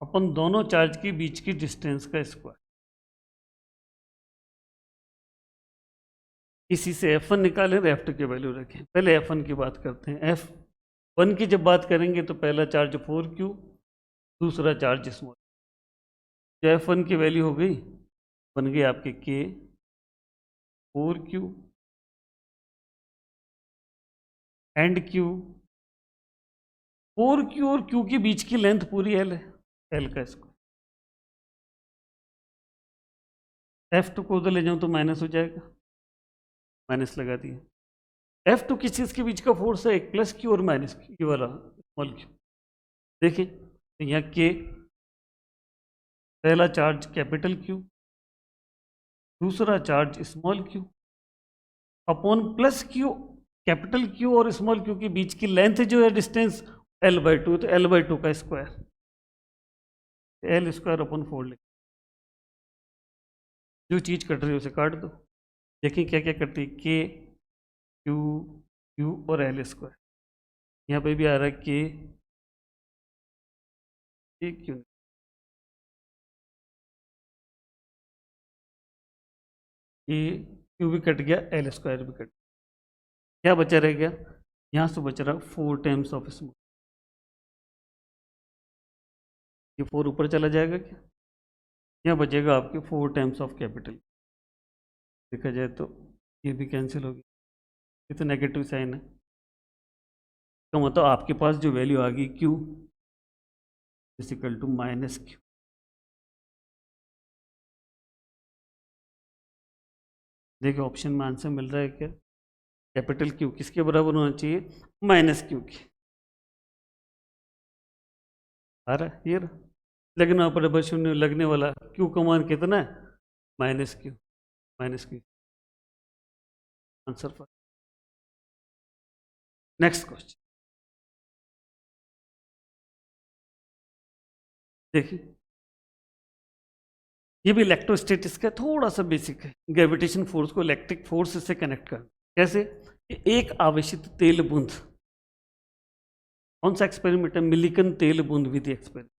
अपन दोनों चार्ज के बीच की डिस्टेंस का स्क्वायर। इसी से F1 निकालें और F2 की वैल्यू रखें। पहले F1 की बात करते हैं। F1 की जब बात करेंगे तो पहला चार्ज 4Q, दूसरा चार्ज स्मॉल। जो F1 की वैल्यू हो गई, बन गई आपके K 4Q and Q। 4Q और Q के बीच की लेंथ पूरी L है, L का स्क्वायर। F2 को उधर ले जाऊं तो माइनस हो जाएगा, माइनस लगा दिया। F2 किस चीज के बीच का फोर्स है? एक प्लस Q और माइनस Q, ये वाला स्मॉल Q। देखिए तो यहाँ K पहला चार्ज कैपिटल Q, दूसरा charge small Q upon plus Q। Capital Q और स्मॉल Q के बीच की लेंथ जो है डिस्टेंस L/2, तो L/2 का स्क्वायर, L स्क्वायर अपॉन 4 लिख। जो चीज कट रही है उसे काट दो। देखिए क्या क्या करती है, K Q Q और L स्क्वायर। यहाँ पे भी आ रहा है K Q, ये Q भी कट गया, L स्क्वायर भी कट। क्या बचा रह गया? यहाँ से बच रहा 4 टाइम्स ऑफ स्मॉल। ये 4 ऊपर चला जाएगा क्या? यहाँ बचेगा आपके 4 टाइम्स ऑफ कैपिटल। देखा जाए तो ये भी कैंसिल हो गया, ये तो नेगेटिव साइन है। तो मतलब आपके पास जो वैल्यू आ गई Q equal to minus Q। देखिए ऑप्शन में आंसर मिल रहा है क्या? कैपिटल Q किसके बराबर होना चाहिए? माइनस Q के। आ रहा है ये रहा। लगना बराबर शून्य, लगने वाला Q का मान कितना है? Minus Q, minus Q answer पर। नेक्स्ट क्वेश्चन देखिए, ये भी इलेक्ट्रोस्टैटिक्स का थोड़ा सा बेसिक है। ग्रेविटेशन फोर्स को इलेक्ट्रिक फोर्स से कनेक्ट कर कैसे? एक आवेशित तेल बूंद, कौन सा एक्सपेरिमेंट है? मिलिकन तेल बूंद विधि एक्सपेरिमेंट।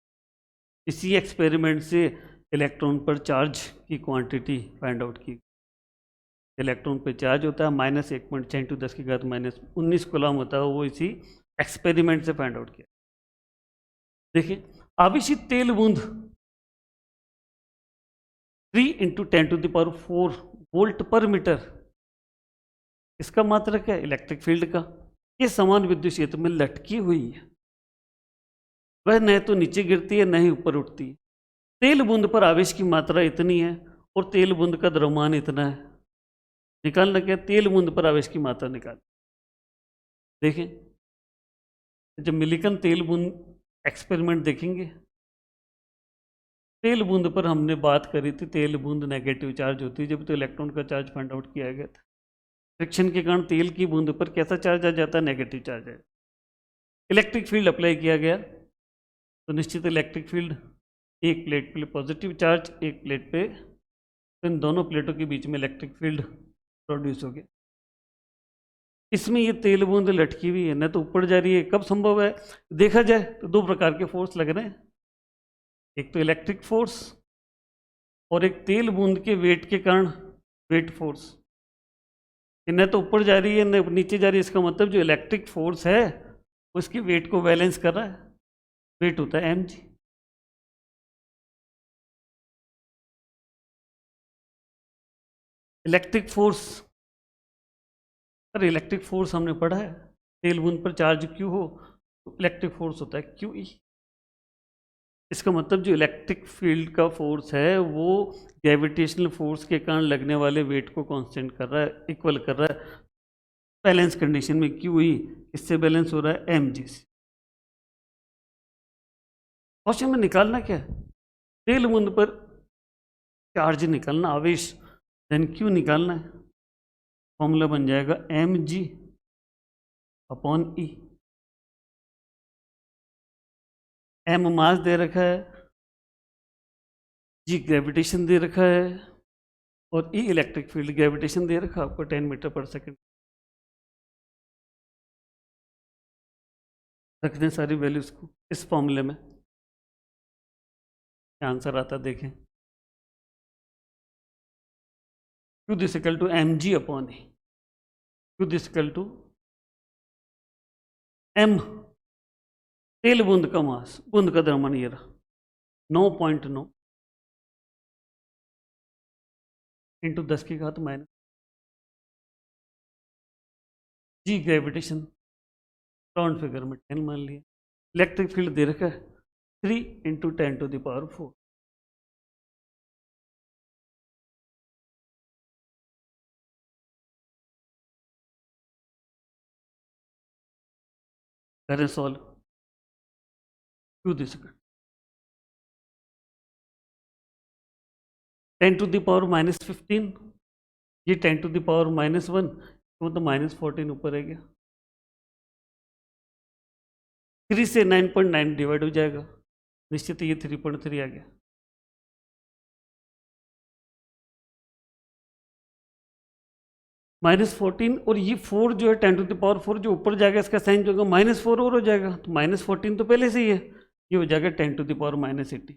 इसी एक्सपेरिमेंट से इलेक्ट्रॉन पर चार्ज की क्वांटिटी फाइंड आउट की। इलेक्ट्रॉन पे चार्ज होता है -1.10⁻⁻19 कूलम होता है, वो इसी एक्सपेरिमेंट से फाइंड आउट किया। देखिए आवेशित तेल बूंद 3 × 10⁴ वोल्ट पर मीटर, इसका मात्रक है इलेक्ट्रिक फील्ड का। ये समान विद्युत क्षेत्र में लटकी हुई है, वह न तो नीचे गिरती है न ही ऊपर उठती है। तेल बूंद पर आवेश की मात्रा इतनी है और तेल बूंद का द्रव्यमान इतना है। निकालना क्या? तेल बूंद पर आवेश की मात्रा निकाल। देखें जब मिलिकन तेल बूंद एक्सपेरिमेंट देखेंगे, तेल बूंद पर हमने बात करी थी, तेल बूंद नेगेटिव चार्ज होती है, जब तो इलेक्ट्रॉन का चार्ज फाइंड आउट किया गया था। फ्रिक्शन के कारण तेल की बूंद पर कैसा चार्ज आ जाता है? नेगेटिव चार्ज है। इलेक्ट्रिक फील्ड अप्लाई किया गया तो निश्चित इलेक्ट्रिक फील्ड, एक प्लेट पे पॉजिटिव चार्ज, एक प्लेट पे, तो इन दोनों प्लेटों के बीच में इलेक्ट्रिक फील्ड प्रोड्यूस हो गया। इसमें ये तेल बूंद लटकी हुई है, न तो ऊपर जा रही है। कब संभव है? देखा जाए तो दो प्रकार के फोर्स लग रहे हैं, एक तो इलेक्ट्रिक फोर्स और एक तेल बूंद के वेट के कारण वेट फोर्स। न तो ऊपर जा रही है न नीचे जा रही है, इसका मतलब जो इलेक्ट्रिक फोर्स है उसकी वेट को बैलेंस कर रहा है। वेट होता है mg। इलेक्ट्रिक फोर्स, अरे इलेक्ट्रिक फोर्स हमने पढ़ा है, तेल बूंद पर चार्ज क्यू हो तो इलेक्ट्रिक फोर्स होता है क्यू ई। इसका मतलब जो इलेक्ट्रिक फील्ड का फोर्स है वो ग्रेविटेशनल फोर्स के कारण लगने वाले वेट को कांस्टेंट कर रहा है, इक्वल कर रहा है। बैलेंस कंडीशन में क्यू ई इससे बैलेंस हो रहा है एम जी से। क्वेश्चन में निकालना क्या है? तेल बूंद पर चार्ज निकालना, आवेश, देन क्यू निकालना है। फॉर्मूला बन जाएगा एम जी अपॉन ई। एम मास दे रखा है, जी ग्रेविटेशन दे रखा है और ई इलेक्ट्रिक फील्ड। ग्रेविटेशन दे रखा है आपको 10 मीटर पर सेकंड। रख दें सारी वैल्यूज को इस फॉर्मूले में, क्या आंसर आता देखें। Q this equal to mg upon A, Q this equal to m तेल बूंद का मास, बूंद का द्रव्यमान ये रहा 9.9 इंटू 10 की घात माइनस जी ग्रेविटेशन, राउंड फिगर में 10 मान लिया। इलेक्ट्रिक फील्ड दे रखा है 3 इंटू 10⁴। करें सॉल्व। Q दिस इक्वल 10⁻⁻15, ये 10⁻⁻1 तो -14 ऊपर है गया। 3 से 9.9 डिवाइड हो जाएगा, निश्चित ये 3.3 आ गया। -14 और ये 4 जो है 10⁻⁴ जो ऊपर जाएगा इसका साइन जो होगा -4 और हो जाएगा, तो -14 तो पहले से ही है, ये हो जाएगा 10⁻⁻80।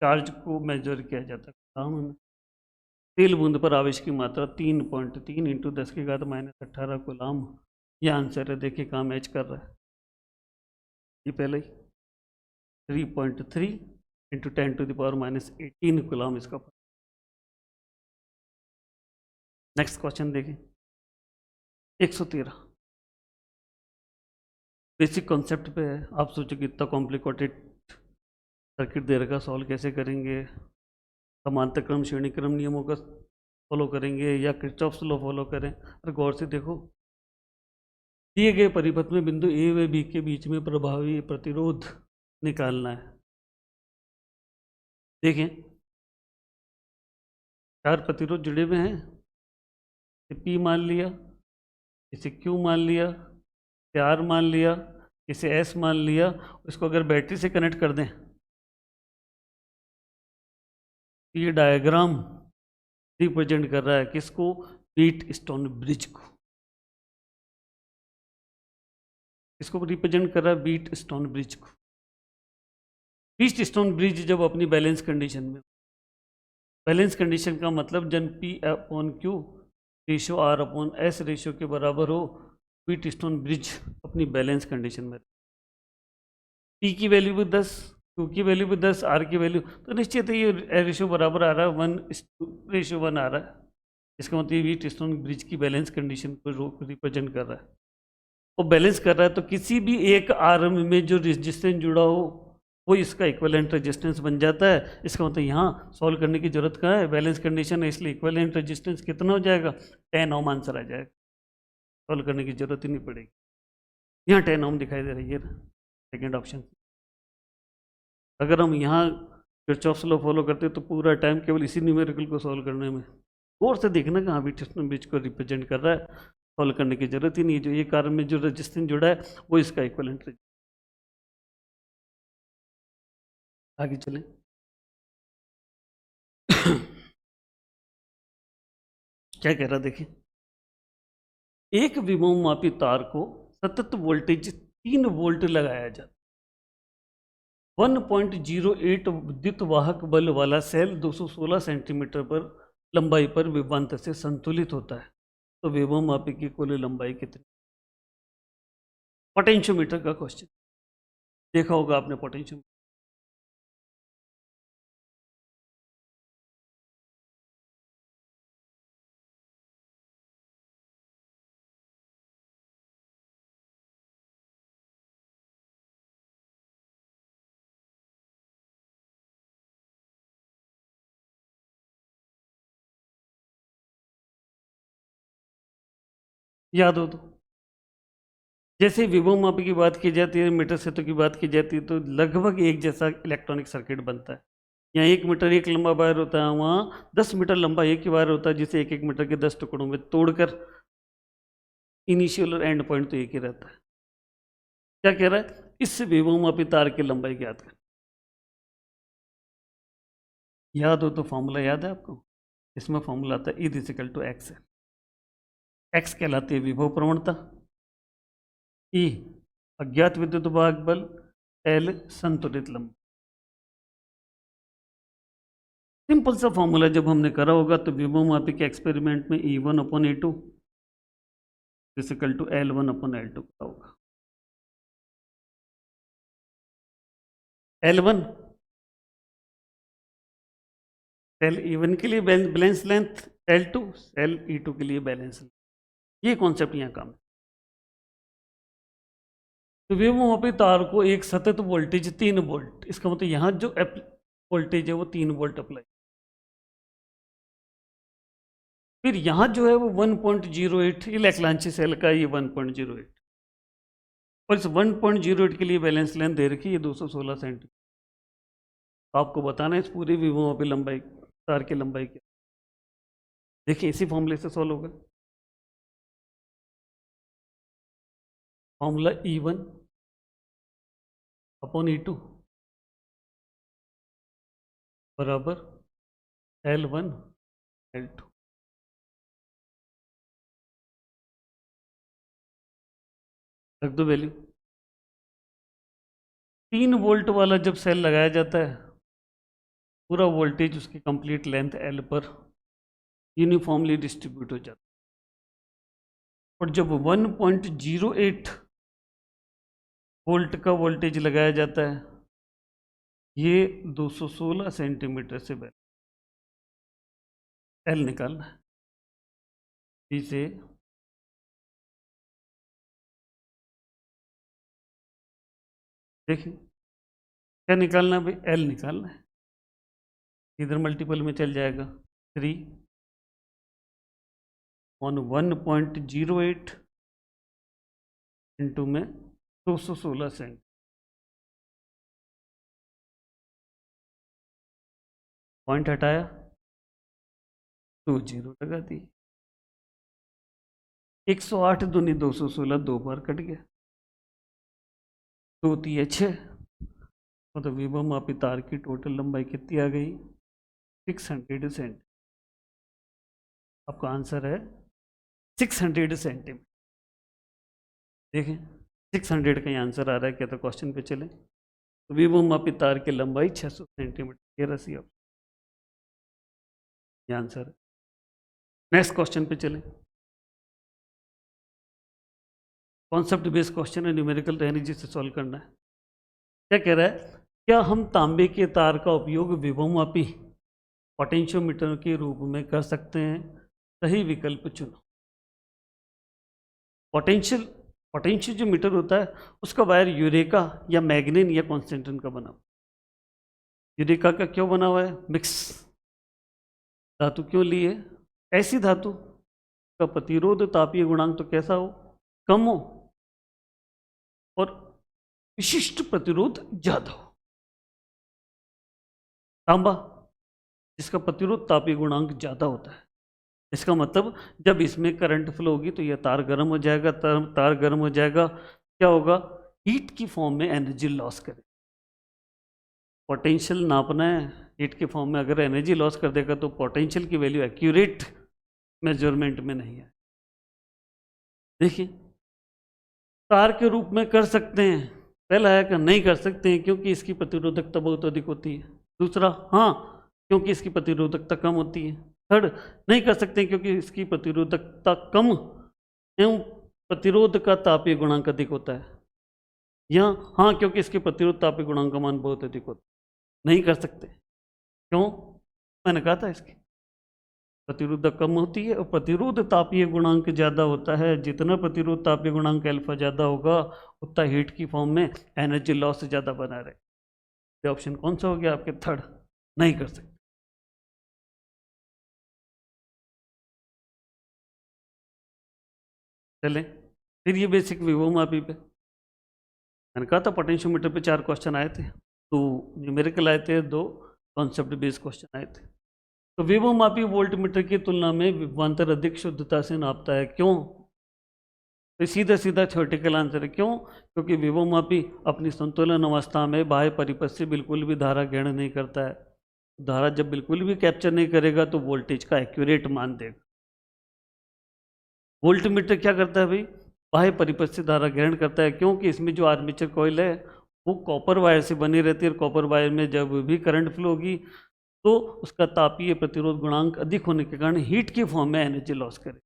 चार्ज को मेजर किया जाता है काम हमें। तेल बूंद पर आवेश की मात्रा 3.3 इंटू 10 की घात -18 कूलाम, ये आंसर है। देखिए कहाँ मैच कर रहा है, ये पहले ही 3.3 इंटू 10⁻⁻18 कूलाम इसका। नेक्स्ट क्वेश्चन देखें 113, बेसिक कॉन्सेप्ट पे है। आप सोचो कि इतना कॉम्प्लिकेटेड सर्किट दे रखा, सॉल्व कैसे करेंगे, समांतर क्रम श्रेणी क्रम नियमों का फॉलो करेंगे या किरचॉफ्स लॉ फॉलो करें। अरे गौर से देखो, दिए गए परिपथ में बिंदु ए व बी के बीच में प्रभावी प्रतिरोध निकालना है। देखें 4 प्रतिरोध जुड़े हुए हैं, P मान लिया, इसे Q मान लिया, इसे R मान लिया, इसे S मान लिया। इसको अगर बैटरी से कनेक्ट कर दें, ये डायग्राम रिप्रेजेंट कर रहा है किसको, व्हीटस्टोन ब्रिज को। इसको रिप्रेजेंट कर रहा है व्हीटस्टोन ब्रिज को। व्हीटस्टोन ब्रिज जब अपनी बैलेंस कंडीशन में, बैलेंस कंडीशन का मतलब जन P/Q रेशियो R/S रेशियो के बराबर हो, व्हीटस्टोन ब्रिज अपनी बैलेंस कंडीशन में। P की वैल्यू भी 10, Q की वैल्यू भी 10, R की वैल्यू, तो निश्चित है ये रेशियो बराबर आ रहा है 1:1 आ रहा है। इसका मतलब व्हीटस्टोन ब्रिज की बैलेंस कंडीशन को रिप्रेजेंट कर रहा है। और बैलेंस कर रहा है तो किसी भी एक आर्म में जो रेजिस्टेंस जुड़ा हो वो इसका इक्विवेलेंट रेजिस्टेंस बन जाता है। इसका मतलब यहाँ सॉल्व करने की जरूरत कहाँ है, बैलेंस कंडीशन है, इसलिए इक्विवेलेंट रेजिस्टेंस कितना हो जाएगा, 10 ओम आंसर आ जाएगा। सॉल्व करने की जरूरत ही नहीं पड़ेगी। यहाँ 10 ओम दिखाई दे रही है सेकेंड ऑप्शन। अगर हम यहाँ किरचॉफ्स लॉ फॉलो करते तो पूरा टाइम केवल इसी न्यूमेरिकल को सॉल्व करने में, गौर से देखना कहाँ व्हीटस्टोन ब्रिज को रिप्रेजेंट कर रहा है। सॉल्व करने की जरूरत ही नहीं है, जो ये कार्बन में जो रेजिस्टेंस जुड़ा है वो इसका इक्विवेलेंट रेजिस्टेंस। आगे चलें क्या कह रहा देखिए, एक विभवमापी तार को सतत वोल्टेज 3 वोल्ट लगाया जाता, 1.08 विद्युत वाहक बल वाला सेल 216 सेंटीमीटर पर लंबाई पर विभवांतर से संतुलित होता है, तो विभवमापी की कुल लंबाई कितनी। पोटेंशियोमीटर का क्वेश्चन देखा होगा आपने, पोटेंशियोमीटर याद हो तो, जैसे विभवमापी की बात की जाती है, मीटर क्षेत्र की बात की जाती है, तो लगभग एक जैसा इलेक्ट्रॉनिक सर्किट बनता है। यहाँ 1 मीटर एक लंबा वायर होता है, वहाँ 10 मीटर लंबा एक ही वायर होता है, जिसे 1-1 मीटर के 10 टुकड़ों में तोड़कर इनिशियल और एंड पॉइंट तो एक ही रहता है। क्या कह रहा है, इस विभवमापी तार की लंबाई ज्ञात कर। याद हो तो फॉर्मूला याद है आपको, इसमें फॉर्मूला आता है E = X है। X कहलाती है विभव प्रवणता, ई अज्ञात विद्युत वाहक बल, एल संतुलित लंबाई। सिंपल सा फॉर्मूला जब हमने करा होगा तो विभवमापी के एक्सपेरिमेंट में E1/A2 इक्वल टू L1/L2 का होगा। L1 सेल E1 के लिए balance length, L2 cell E2 के लिए बैलेंस लेंथ। ये कॉन्सेप्ट यहाँ काम है। तो विभवमापी तार को एक सतत वोल्टेज 3 वोल्ट, इसका मतलब यहाँ जो वोल्टेज है वो 3 वोल्ट अप्लाई, फिर यहाँ जो है वो 1.08, ये लैग्रांज सेल का ये 1.08, और इस 1.08 के लिए बैलेंस लेंथ दे रखी है 216 सेंटीमीटर। आपको बताना है इस पूरी विभवमापी लंबाई, तार की लंबाई क्या। देखिए इसी फॉर्मूले से सॉल्व होगा। फॉर्मूला E1/E2 बराबर L1/L2। रख दो वैल्यू। 3 वोल्ट वाला जब सेल लगाया जाता है, पूरा वोल्टेज उसकी कंप्लीट लेंथ L पर यूनिफॉर्मली डिस्ट्रीब्यूट हो जाता है, और जब 1.08 वोल्ट का वोल्टेज लगाया जाता है, ये 216 सेंटीमीटर से बैलेंस। L निकालना है, इसे देखिए क्या निकालना है भाई, L निकालना है। इधर मल्टीपल में चल जाएगा, 3 on 1.08 इंटू में 216 सेंट, पॉइंट हटाया 2 जीरो लगा दी। 108 दूनी 216, 2 बार कट गया, 2 3 6, मतलब विभवमापी तार की टोटल लंबाई कितनी आ गई, 600 सेंट। आपका आंसर है 600 सेंटीमीटर। देखें 600 का ही आंसर आ रहा है क्या, तो क्वेश्चन पे चले। तो विभवमापी तार की लंबाई 600 सेंटीमीटर, ये रसी आप ये आंसर है। नेक्स्ट क्वेश्चन पे चले। कॉन्सेप्ट बेस्ड क्वेश्चन है, न्यूमेरिकल एनर्जी से सॉल्व करना है। क्या कह रहा है, क्या हम तांबे के तार का उपयोग विभवमापी पोटेंशियोमीटर के रूप में कर सकते हैं? सही विकल्प चुनो। पोटेंशियल जो मीटर होता है उसका वायर यूरेका या मैग्नीन या कॉन्सेंट्रेन का बना। यूरेका का क्यों बना हुआ है, मिक्स धातु क्यों ली है, ऐसी धातु का प्रतिरोध तापीय गुणांक तो कैसा हो, कम हो, और विशिष्ट प्रतिरोध ज्यादा हो। तांबा जिसका प्रतिरोध तापीय गुणांक ज्यादा होता है, इसका मतलब जब इसमें करंट फ्लो होगी तो यह तार गर्म हो जाएगा, तार गर्म हो जाएगा, क्या होगा, हीट की फॉर्म में एनर्जी लॉस करे। पोटेंशियल नापना है हीट के फॉर्म में, अगर एनर्जी लॉस कर देगा तो पोटेंशियल की वैल्यू एक्यूरेट मेजरमेंट में नहीं है। देखिए तार के रूप में कर सकते हैं, पहला है कि नहीं कर सकते हैं क्योंकि इसकी प्रतिरोधकता बहुत अधिक होती है। दूसरा, हाँ क्योंकि इसकी प्रतिरोधकता कम होती है। थर्ड, नहीं कर सकते क्योंकि इसकी प्रतिरोधकता कम एवं प्रतिरोध का तापीय गुणांक अधिक होता है। या हाँ क्योंकि इसके प्रतिरोध तापीय गुणांक का मान बहुत अधिक होता है। नहीं कर सकते क्यों, मैंने कहा था इसकी प्रतिरोधक कम होती है और प्रतिरोध तापीय गुणांक ज़्यादा होता है। जितना प्रतिरोध तापीय गुणांक अल्फा ज़्यादा होगा उतना हीट की फॉर्म में एनर्जी लॉस ज़्यादा बना रहे। ये ऑप्शन कौन सा हो गया आपके, थर्ड, नहीं कर सकते। चलें फिर ये बेसिक विभवमापी पे मैंने कहा था पोटेंशियोमीटर पे 4 क्वेश्चन आए थे, 2 न्यूमेरिकल आए थे, 2 कॉन्सेप्ट बेस्ड क्वेश्चन आए थे। तो विभवमापी वोल्टमीटर की तुलना में विभवांतर अधिक शुद्धता से नापता है, क्यों? तो सीधा सीधा थ्योरेटिकल आंसर है क्यों, क्योंकि विभवमापी अपनी संतुलन अवस्था में बाह्य परिपथ से बिल्कुल भी धारा ग्रहण नहीं करता है। धारा जब बिल्कुल भी कैप्चर नहीं करेगा तो वोल्टेज का एक्यूरेट मान देगा। वोल्टमीटर क्या करता है भाई, बाह्य परिपथ से धारा ग्रहण करता है, क्योंकि इसमें जो आर्मेचर कॉइल है वो कॉपर वायर से बनी रहती है, और कॉपर वायर में जब भी करंट फ्लो होगी तो उसका तापीय प्रतिरोध गुणांक अधिक होने के कारण हीट की फॉर्म में एनर्जी लॉस करे।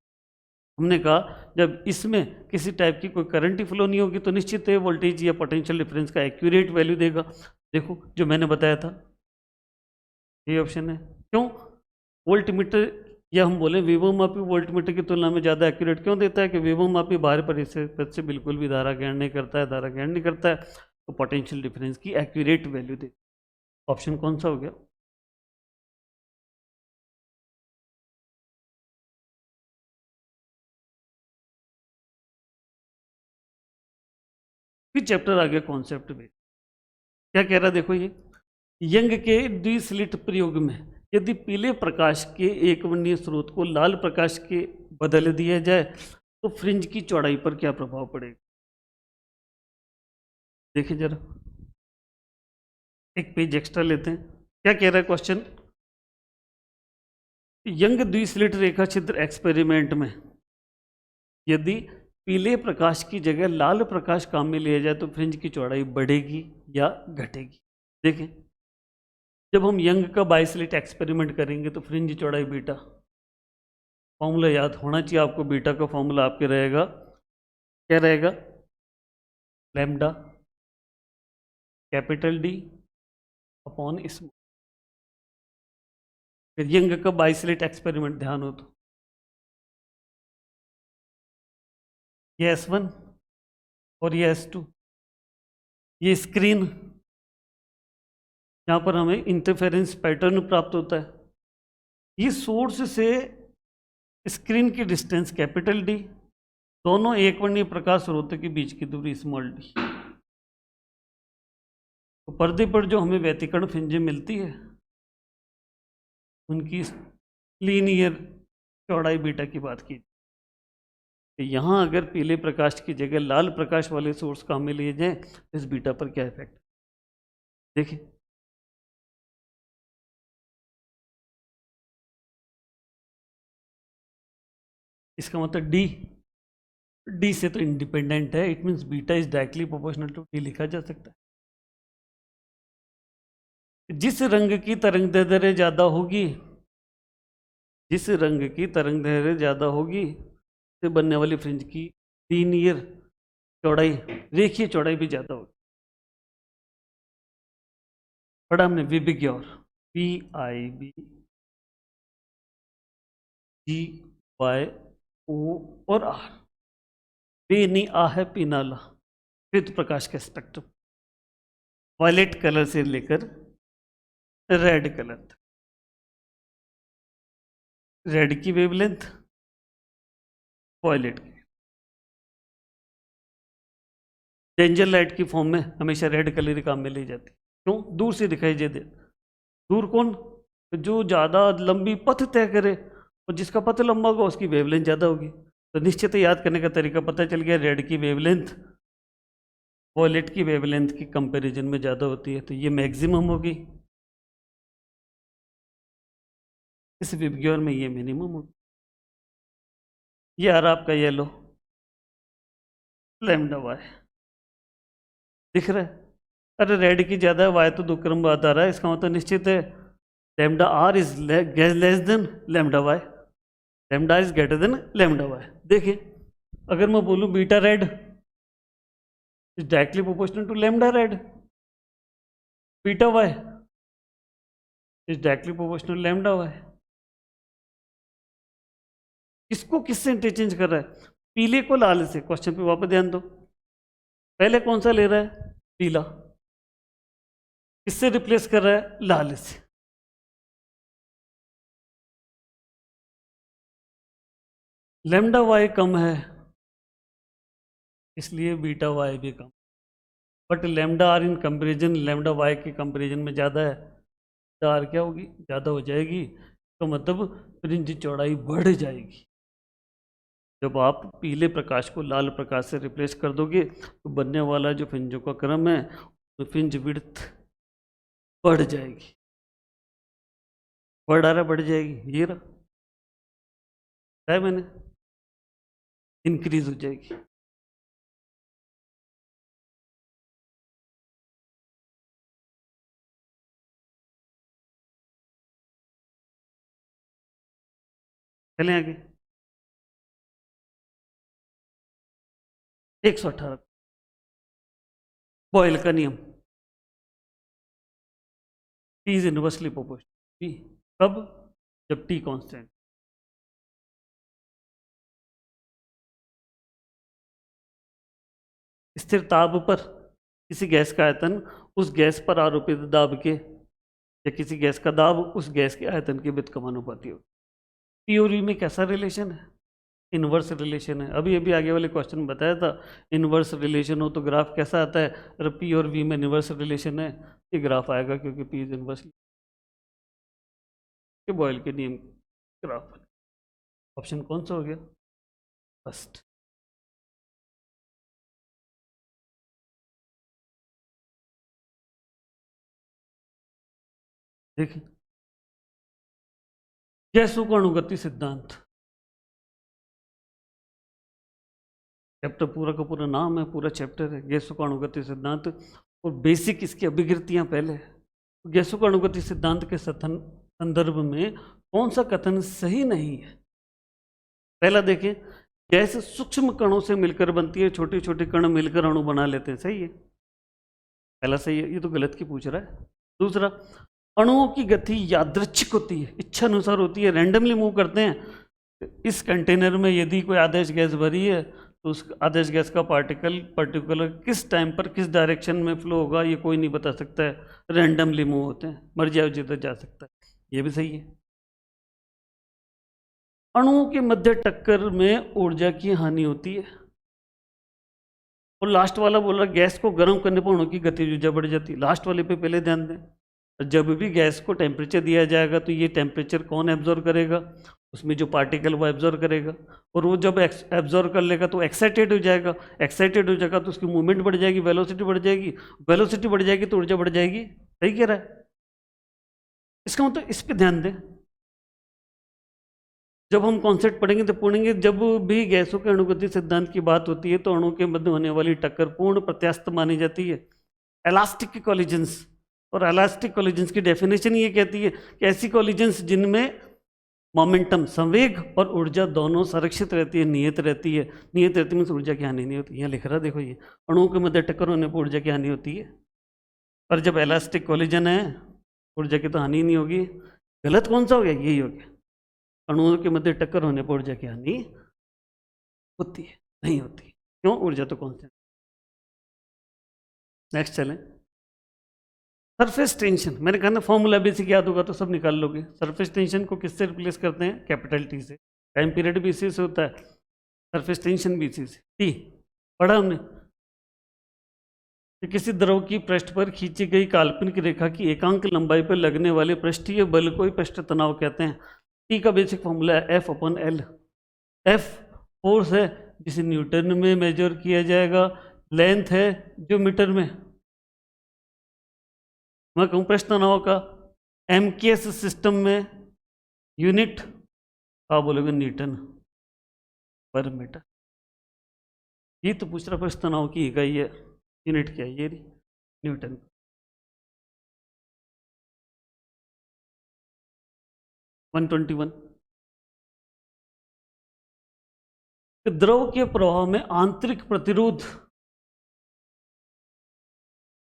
हमने कहा जब इसमें किसी टाइप की कोई करंट ही फ्लो नहीं होगी तो निश्चित है वोल्टेज या पोटेंशियल डिफरेंस का एक्यूरेट वैल्यू देगा। देखो जो मैंने बताया था ये ऑप्शन है। क्यों? वोल्ट मीटर, या हम बोले विभव मापी वोल्ट मीटर की तुलना में ज़्यादा एक्यूरेट क्यों देता है कि विभव मापी बाहर परिपथ से बिल्कुल भी धारा ग्रहण नहीं करता है, धारा ग्रहण नहीं करता है, तो पोटेंशियल डिफरेंस की एक्यूरेट वैल्यू दे। ऑप्शन कौन सा हो गया? फिर चैप्टर आ गया कॉन्सेप्ट में। क्या कह रहा है देखो, ये यंग के द्विस्लिट प्रयोग में यदि पीले प्रकाश के एक वर्णीय स्रोत को लाल प्रकाश के बदल दिया जाए तो फ्रिंज की चौड़ाई पर क्या प्रभाव पड़ेगा? देखिए जरा, एक पेज एक्स्ट्रा लेते हैं। क्या कह रहा है क्वेश्चन? यंग द्विस्लिट रेखा छिद्र एक्सपेरिमेंट में यदि पीले प्रकाश की जगह लाल प्रकाश काम में लिया जाए तो फ्रिंज की चौड़ाई बढ़ेगी या घटेगी? देखें, जब हम यंग का बाइस्लिट एक्सपेरिमेंट करेंगे तो फ्रिंज चौड़ाई बीटा, फॉर्मूला याद होना चाहिए आपको, बीटा का फॉर्मूला आपके रहेगा, क्या रहेगा? Lambda capital D upon small. फिर यंग का बाइस्लिट एक्सपेरिमेंट ध्यान हो तो ये S1 और ये S2, ये स्क्रीन, यहाँ पर हमें इंटरफेरेंस पैटर्न प्राप्त होता है। ये सोर्स से स्क्रीन की डिस्टेंस कैपिटल डी, दोनों एक वर्णीय प्रकाश स्रोतों के बीच की दूरी स्मॉल डी। तो पर्दे पर जो हमें व्यतिकरण फ्रिंजें मिलती है उनकी लीनियर चौड़ाई बीटा की बात की। तो यहाँ अगर पीले प्रकाश की जगह लाल प्रकाश वाले सोर्स काम में लिए जाएं तो इस बीटा पर क्या इफेक्ट? देखिए, इसका मतलब डी से तो इंडिपेंडेंट है, it means beta is directly proportional to D लिखा जा सकता है। जिस रंग की तरंग दैर्ध्य ज्यादा होगी, जिस रंग की तरंग दैर्ध्य ज्यादा होगी से बनने वाली फ्रिंज की लीनियर चौड़ाई, रेखीय चौड़ाई भी ज्यादा होगी। पढ़ा हमने विबिग्योर, PIBGYO और R, बे नहीं आ है पीनाला, विद्युत प्रकाश का स्पेक्ट्रम वायलेट कलर से लेकर रेड कलर तक। रेड की वेवलेंथ वायलेट की, डेंजर लाइट की फॉर्म में हमेशा रेड कलर काम में ली जाती। क्यों? दूर से दिखाई दे। दूर कौन? जो ज़्यादा लंबी पथ तय करे, और जिसका पथ लंबा होगा उसकी वेवलेंथ ज़्यादा होगी। तो निश्चित ही याद करने का तरीका पता चल गया, रेड की वेवलेंथ वॉयलेट की वेवलेंथ की कंपैरिजन में ज़्यादा होती है, तो ये मैक्सिमम होगी, इस विबग्योर में ये मिनिमम होगी। ये आ रहा आपका येलो लैम्डा वाई, दिख रहा है? अरे रेड की ज़्यादा है, वाई तो दो क्रम बाद आ रहा है, इसका मतलब निश्चित है lambda R is less than lambda Y, lambda is greater than lambda Y. देखिए, अगर मैं बोलूँ beta red is directly proportional to lambda red, beta Y is directly proportional lambda Y. किसको किससे इंटरचेंज कर रहा है? पीले को लाल से। क्वेश्चन पे वापस ध्यान दो, पहले कौन सा ले रहा है? पीला। किससे रिप्लेस कर रहा है? लाल से। लैम्डा वाई कम है इसलिए बीटा वाई भी कम, but lambda r in comparison lambda y के कंपेरिजन में ज़्यादा है, तो आर क्या होगी? ज़्यादा हो जाएगी, तो मतलब फ्रिंज चौड़ाई बढ़ जाएगी। जब आप पीले प्रकाश को लाल प्रकाश से रिप्लेस कर दोगे तो बनने वाला जो फ्रिंजों का क्रम है तो फ्रिंज विड्थ बढ़ जाएगी, बढ़ जाएगी, ये रहा है मैंने, इंक्रीज हो जाएगी। चलें आगे। 118 बॉयल का नियम, P is inversely proportional P, कब? जब T कांस्टेंट। स्थिर ताप पर किसी गैस का आयतन उस गैस पर आरोपित दाब के या किसी गैस का दाब उस गैस के आयतन के व्युत्क्रमानुपाती हो। P और V में कैसा रिलेशन है? इनवर्स रिलेशन है। अभी अभी आगे वाले क्वेश्चन में बताया था, इनवर्स रिलेशन हो तो ग्राफ कैसा आता है? अगर P और V में इनवर्स रिलेशन है, ये ग्राफ आएगा क्योंकि P इज इनवर्स। बॉयल के नियम ग्राफ। ऑप्शन कौन सा हो गया? फर्स्ट। देखिए, गैसों का अणुगति सिद्धांत, चैप्टर पूरा का पूरा नाम है, पूरा चैप्टर है गैसों का अणुगति सिद्धांत, और बेसिक इसकी अभिकृतियां पहले। गैसों का अणुगति सिद्धांत के संदर्भ में कौन सा कथन सही नहीं है? पहला देखें, गैस सूक्ष्म कणों से मिलकर बनती है, छोटे छोटे कण मिलकर अणु बना लेते हैं, सही है, पहला सही है, ये तो गलत की पूछ रहा है। दूसरा, अणुओं की गति यादृच्छिक होती है, इच्छा अनुसार होती है, रैंडमली मूव करते हैं। इस कंटेनर में यदि कोई आदर्श गैस भरी है तो उस आदर्श गैस का पार्टिकल पर्टिकुलर किस टाइम पर किस डायरेक्शन में फ्लो होगा ये कोई नहीं बता सकता है, रैंडमली मूव होते हैं, मर्जी आए जिधर जा सकता है, ये भी सही है। अणुओं के मध्य टक्कर में ऊर्जा की हानि होती है। और लास्ट वाला बोल रहा गैस को गर्म करने पर अणु की गतिज ऊर्जा बढ़ जाती है। लास्ट वाले पे पहले ध्यान दें, जब भी गैस को टेम्परेचर दिया जाएगा तो ये टेम्परेचर कौन एब्जॉर्व करेगा? उसमें जो पार्टिकल वो एब्जॉर्व करेगा, और वो जब एब्जॉर्व कर लेगा तो एक्साइटेड हो जाएगा, एक्साइटेड हो जाएगा तो उसकी मूवमेंट बढ़ जाएगी, वेलोसिटी बढ़ जाएगी, वेलोसिटी बढ़ जाएगी तो ऊर्जा बढ़ जाएगी। सही कह रहा है? इसका मतलब इस पर ध्यान दें, जब हम कॉन्सेप्ट पढ़ेंगे तो पढ़ेंगे, जब भी गैसों के अणुगति सिद्धांत की बात होती है तो अणु के मध्य होने वाली टक्कर पूर्ण प्रत्यास्थ मानी जाती है। इलास्टिक कॉलिजन्स, और इलास्टिक कॉलिजन्स की डेफिनेशन ये कहती है कि ऐसी कॉलिजन्स जिनमें मोमेंटम, संवेग और ऊर्जा दोनों संरक्षित रहती है, नियत रहती है। नियत रहती है मीन्स ऊर्जा की हानि नहीं होती। यहाँ लिख रहा देखो, ये अणुओं के मध्य टक्कर होने पर ऊर्जा की हानि होती है, पर जब इलास्टिक कॉलिजन है ऊर्जा की तो हानि नहीं होगी। गलत कौन सा हो गया? यही हो गया, अणुओं के मध्य टक्कर होने पर ऊर्जा की हानि होती है, नहीं होती। क्यों? ऊर्जा तो कांस्टेंट। नेक्स्ट चलें, सरफेस टेंशन। मैंने कहा ना फॉर्मूला बेसिक याद होगा तो सब निकाल लोगे। सरफेस टेंशन को किससे रिप्लेस करते हैं? कैपिटल टी से। टाइम पीरियड भी इसी से होता है, सरफेस टेंशन भी इसी से। टी पढ़ा हमने कि किसी द्रव की पृष्ठ पर खींची गई काल्पनिक रेखा की एकांक लंबाई पर लगने वाले पृष्ठीय बल को ही पृष्ठ तनाव कहते हैं। टी का बेसिक फॉर्मूला है F/L। F फोर्स है जिसे न्यूटन में मेजर किया जाएगा, लेंथ है जो मीटर में। मैं कहूँ पृष्ठ तनाव का MKS सिस्टम में यूनिट आप बोलोगे न्यूटन पर मीटर। ये तो पूछ रहा पृष्ठ तनाव की इकाई है, यूनिट क्या है? ये न्यूटन। द्रव के प्रवाह में आंतरिक प्रतिरोध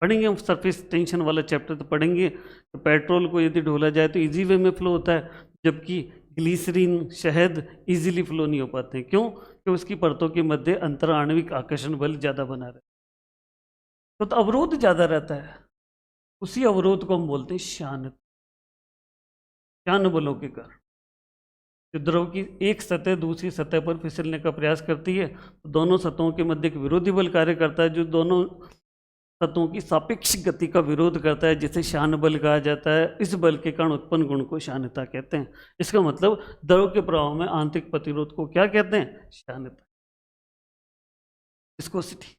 पढ़ेंगे हम, सरफेस टेंशन वाला चैप्टर तो पढ़ेंगे। तो पेट्रोल को यदि ढोला जाए तो इजी वे में फ्लो होता है, जबकि ग्लिसरीन, शहद इजीली फ्लो नहीं हो पाते हैं। क्यों? क्योंकि उसकी परतों के मध्य अंतराण्विक आकर्षण बल ज़्यादा बना रहता है, तो अवरोध ज़्यादा रहता है। उसी अवरोध को हम बोलते हैं शान बलों के कारण। जो द्रव की एक सतह दूसरी सतह पर फिसलने का प्रयास करती है तो दोनों सतहों के मध्य एक विरोधी बल कार्य करता है, जो दोनों सतहों की सापेक्ष गति का विरोध करता है, जिसे शान बल कहा जाता है। इस बल के कारण उत्पन्न गुण को शानता कहते हैं। इसका मतलब द्रव के प्रवाह में आंतरिक प्रतिरोध को क्या कहते हैं? शानता, विस्कोसिटी।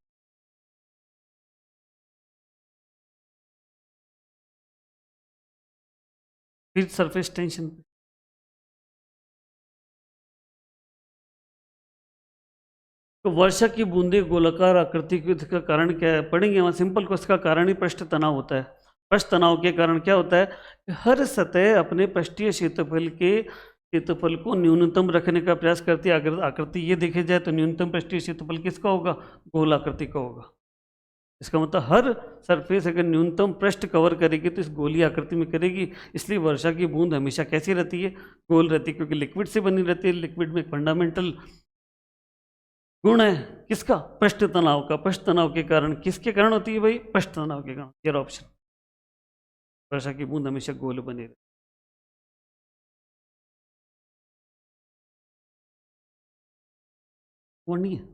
फिर सरफेस टेंशन, तो वर्षा की बूंदे गोलाकार आकृति की का कारण क्या है? पढ़ेंगे वहाँ। सिंपल को इसका कारण ही पृष्ठ तनाव होता है। पृष्ठ तनाव के कारण क्या होता है? हर सतह अपने पृष्ठीय क्षेत्रफल के क्षेत्रफल को न्यूनतम रखने का प्रयास करती है। अगर आकृति ये देखे जाए तो न्यूनतम पृष्ठीय क्षेत्रफल किसका होगा? गोल आकृति का होगा। इसका मतलब हर सरफेस अगर न्यूनतम पृष्ठ कवर करेगी तो इस गोली आकृति में करेगी। इसलिए वर्षा की बूंद हमेशा कैसी रहती है? गोल रहती है, क्योंकि लिक्विड से बनी रहती है। लिक्विड में एक फंडामेंटल गुण है किसका? पृष्ठ तनाव का। पृष्ठ तनाव के कारण किसके कारण होती है भाई? पृष्ठ तनाव के कारण। ये ऑप्शन, वर्षा की बूंद हमेशा गोल बनी रहती है। वो नहीं है।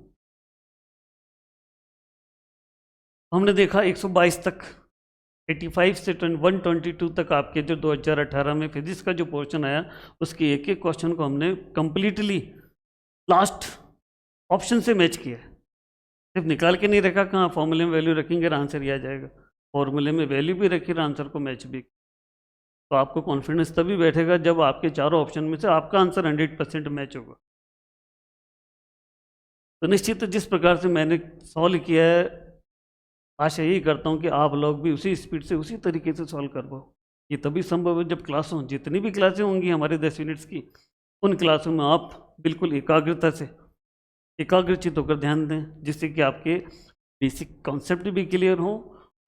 हमने देखा 122 तक, 85 से 122 तक आपके जो 2018 में फिजिक्स का जो पोर्शन आया उसके एक एक क्वेश्चन को हमने कंप्लीटली लास्ट ऑप्शन से मैच किया है। सिर्फ निकाल के नहीं रखा, कहाँ फॉर्मूले में वैल्यू रखेंगे आंसर ही आ जाएगा। फॉर्मूले में वैल्यू भी रखी और आंसर को मैच भी। तो आपको कॉन्फिडेंस तभी बैठेगा जब आपके चारों ऑप्शन में से आपका आंसर 100% मैच होगा। तो निश्चित जिस प्रकार से मैंने सॉल्व किया है, आशा यही करता हूँ कि आप लोग भी उसी स्पीड से उसी तरीके से सॉल्व कर पाओ। ये तभी संभव है जब क्लासों, जितनी भी क्लासें होंगी हमारे 10 यूनिट्स की, उन क्लासों में आप बिल्कुल एकाग्रता से, एकाग्रचित होकर ध्यान दें, जिससे कि आपके बेसिक कॉन्सेप्ट भी क्लियर हो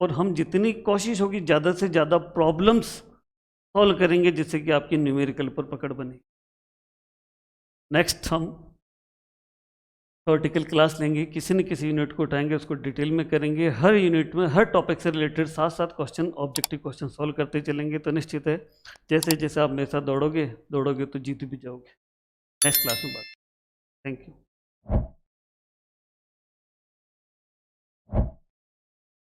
और हम जितनी कोशिश होगी ज़्यादा से ज़्यादा प्रॉब्लम्स सॉल्व करेंगे, जिससे कि आपकी न्यूमेरिकल पर पकड़ बने। नेक्स्ट हम थ्योरेटिकल क्लास लेंगे, किसी न किसी यूनिट को उठाएंगे, उसको डिटेल में करेंगे। हर यूनिट में हर टॉपिक से related 7 question, objective question solve करते चलेंगे। तो निश्चित है जैसे जैसे आप मेरे साथ दौड़ोगे तो जीत भी जाओगे। नेक्स्ट क्लास में बात। Thank you.